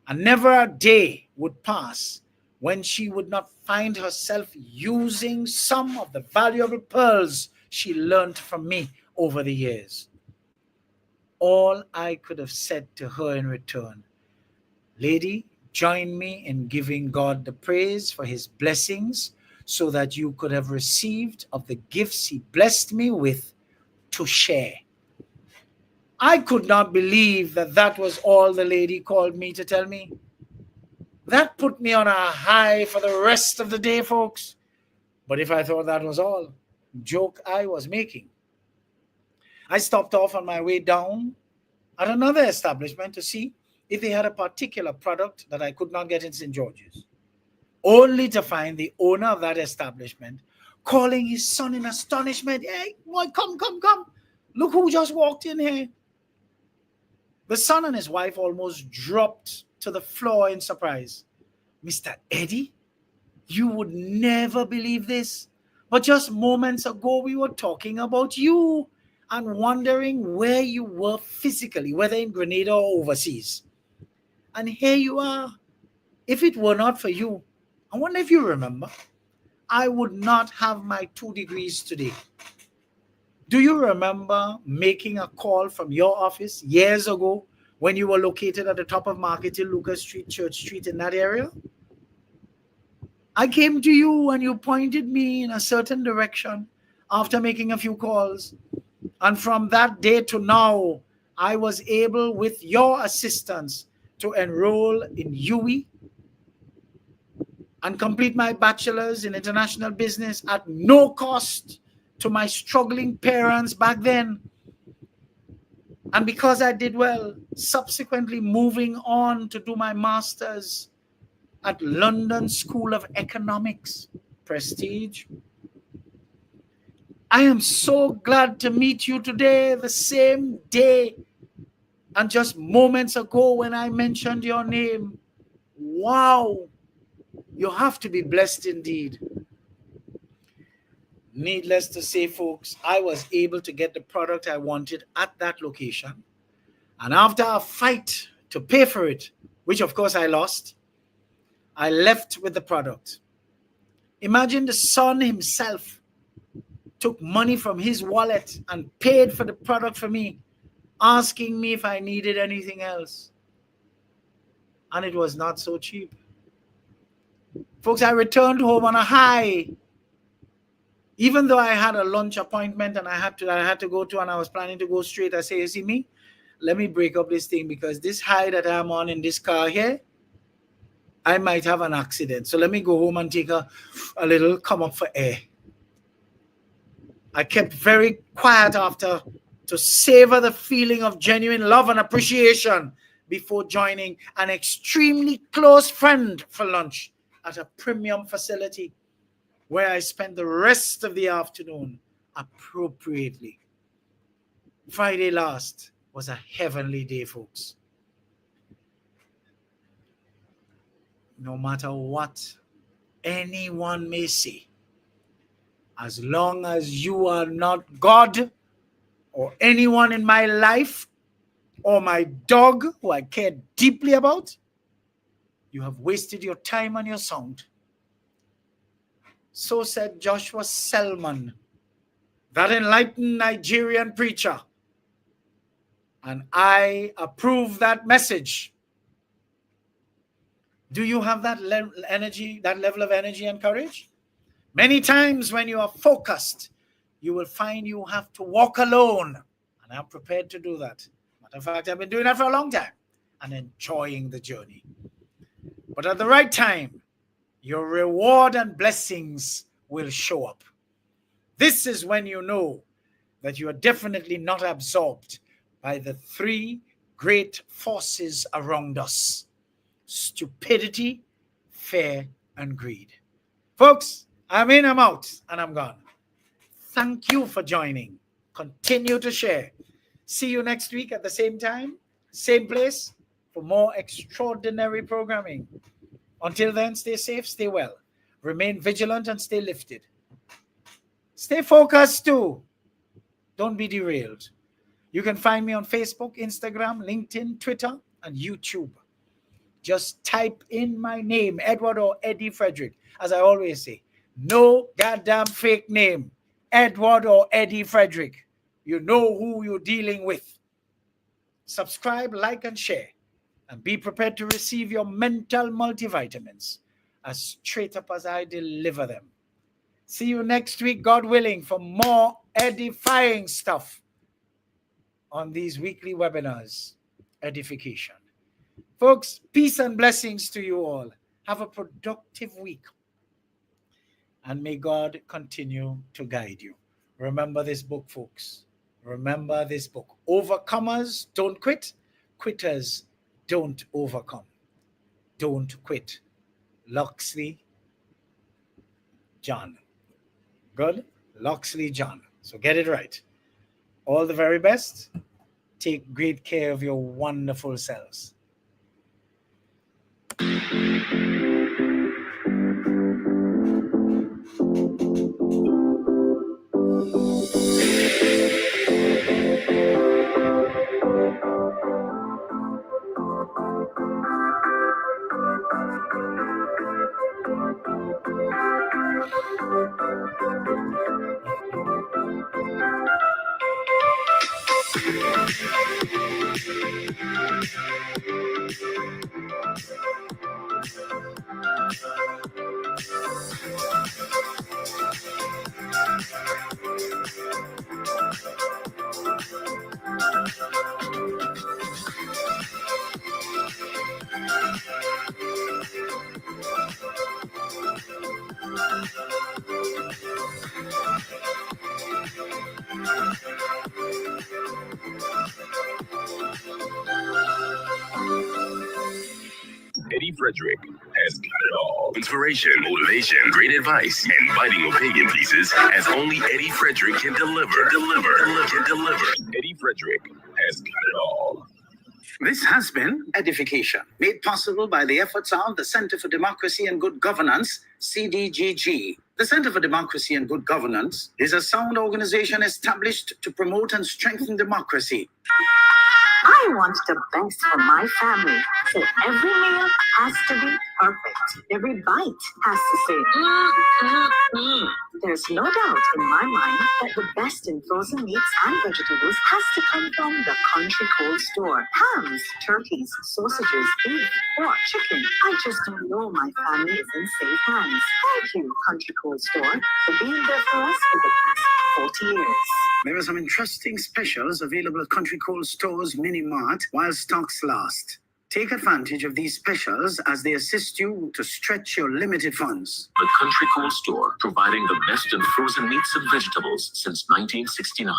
and never a day would pass when she would not find herself using some of the valuable pearls she learned from me over the years. All I could have said to her in return, lady, join me in giving God the praise for his blessings so that you could have received of the gifts he blessed me with to share. I could not believe that that was all the lady called me to tell me. That put me on a high for the rest of the day, folks. But if I thought that was all, joke I was making. I stopped off on my way down at another establishment to see if they had a particular product that I could not get in St. George's, only to find the owner of that establishment calling his son in astonishment. Hey, boy, come. Look who just walked in here. The son and his wife almost dropped to the floor in surprise. Mr. Eddie, you would never believe this. But just moments ago, we were talking about you and wondering where you were physically, whether in Grenada or overseas. And here you are. If it were not for you, I wonder if you remember, I would not have my 2 degrees today. Do you remember making a call from your office years ago when you were located at the top of Market Hill, Lucas Street, Church Street, in that area? I came to you and you pointed me in a certain direction after making a few calls. And from that day to now, I was able, with your assistance, to enroll in EDDIE and complete my bachelor's in international business at no cost to my struggling parents back then. And because I did well, subsequently moving on to do my master's at London School of Economics, prestige. I am so glad to meet you today, the same day. And just moments ago when I mentioned your name, wow, you have to be blessed indeed. Needless to say, folks, I was able to get the product I wanted at that location. And after a fight to pay for it, which of course I lost, I left with the product. Imagine the son himself took money from his wallet and paid for the product for me, asking me if I needed anything else. And it was not so cheap. Folks, I returned home on a high. Even though I had a lunch appointment and I had to go to, and I was planning to go straight, I say, you see me, let me break up this thing, because this high that I'm on in this car here, I might have an accident. So let me go home and take a little come up for air. I kept very quiet after to savor the feeling of genuine love and appreciation before joining an extremely close friend for lunch at a premium facility where I spent the rest of the afternoon appropriately. Friday last was a heavenly day, folks. No matter what anyone may say, as long as you are not God or anyone in my life or my dog who I care deeply about, you have wasted your time and your sound. So said Joshua Selman, that enlightened Nigerian preacher. And I approve that message. Do you have that energy, that level of energy and courage? Many times when you are focused, you will find you have to walk alone. And I'm prepared to do that. Matter of fact, I've been doing that for a long time and enjoying the journey. But at the right time, your reward and blessings will show up. This is when you know that you are definitely not absorbed by the 3 great forces around us: stupidity, fear, and greed. Folks, I'm in, I'm out, and I'm gone. Thank you for joining. Continue to share. See you next week at the same time, same place, for more extraordinary programming. Until then, stay safe, stay well. Remain vigilant and stay lifted. Stay focused too. Don't be derailed. You can find me on Facebook, Instagram, LinkedIn, Twitter, and YouTube. Just type in my name, Edward or Eddie Frederick. As I always say, no goddamn fake name. Edward or Eddie Frederick. You know who you're dealing with. Subscribe, like, and share. And be prepared to receive your mental multivitamins as straight up as I deliver them. See you next week, God willing, for more edifying stuff on these weekly webinars. Edification. Folks, peace and blessings to you all. Have a productive week. And may God continue to guide you. Remember this book, folks. Remember this book. Overcomers don't quit. Quitters don't overcome. Don't quit. Loxley John. Good? Loxley John. So get it right. All the very best. Take great care of your wonderful selves. Eddie Frederick has got it all. Inspiration, motivation, great advice, and biting opinion pieces as only Eddie Frederick can deliver. Deliver. Eddie Frederick has got it all. This has been Edification, made possible by the efforts of the Center for Democracy and Good Governance, CDGG. The Center for Democracy and Good Governance is a sound organization established to promote and strengthen democracy. I want the best for my family, so every meal has to be perfect. Every bite has to say, There's no doubt in my mind that the best in frozen meats and vegetables has to come from the Country Cold Store. Hams, turkeys, sausages, beef, pork, chicken. I just don't know my family is in safe hands. Thank you, Country Cold Store, for being there for us for the past 40 years. There are some interesting specials available at Country Cold Store's Mini Mart while stocks last. Take advantage of these specials as they assist you to stretch your limited funds. The Country Cold Store, providing the best in frozen meats and vegetables since 1969.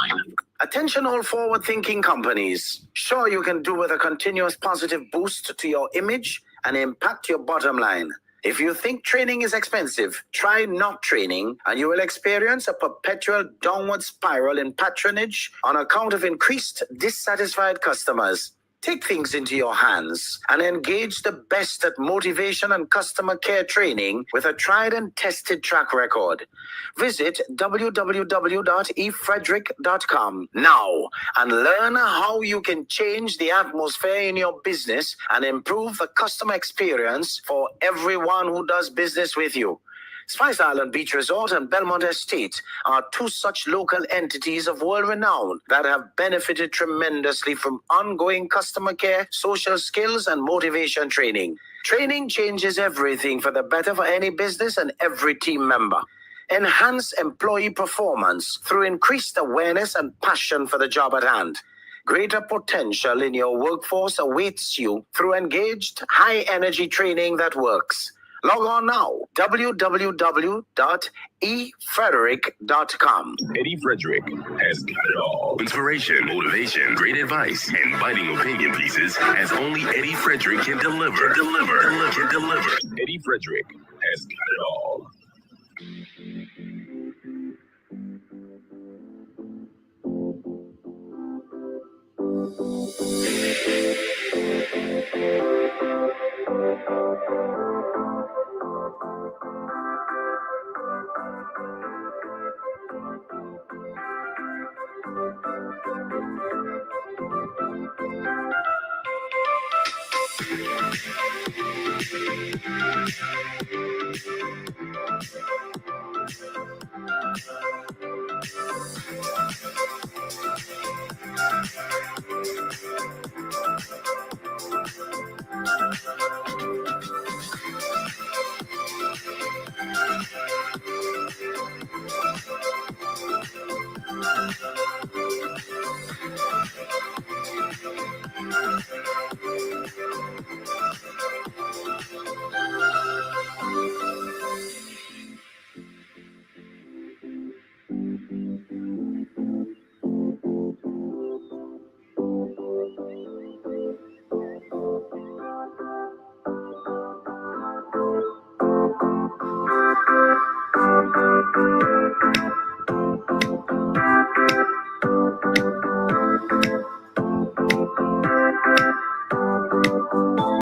Attention all forward-thinking companies. Sure, you can do with a continuous positive boost to your image and impact your bottom line. If you think training is expensive, try not training and you will experience a perpetual downward spiral in patronage on account of increased dissatisfied customers. Take things into your hands and engage the best at motivation and customer care training with a tried and tested track record. Visit www.efrederick.com now and learn how you can change the atmosphere in your business and improve the customer experience for everyone who does business with you. Spice Island Beach Resort and Belmont Estate are two such local entities of world renown that have benefited tremendously from ongoing customer care, social skills, and motivation training. Training changes everything for the better for any business and every team member. Enhance employee performance through increased awareness and passion for the job at hand. Greater potential in your workforce awaits you through engaged, high-energy training that works. Log on now, www.efrederick.com. Eddie Frederick has got it all. Inspiration, motivation, great advice, and biting opinion pieces as only Eddie Frederick can deliver. Deliver. Eddie Frederick has got it all.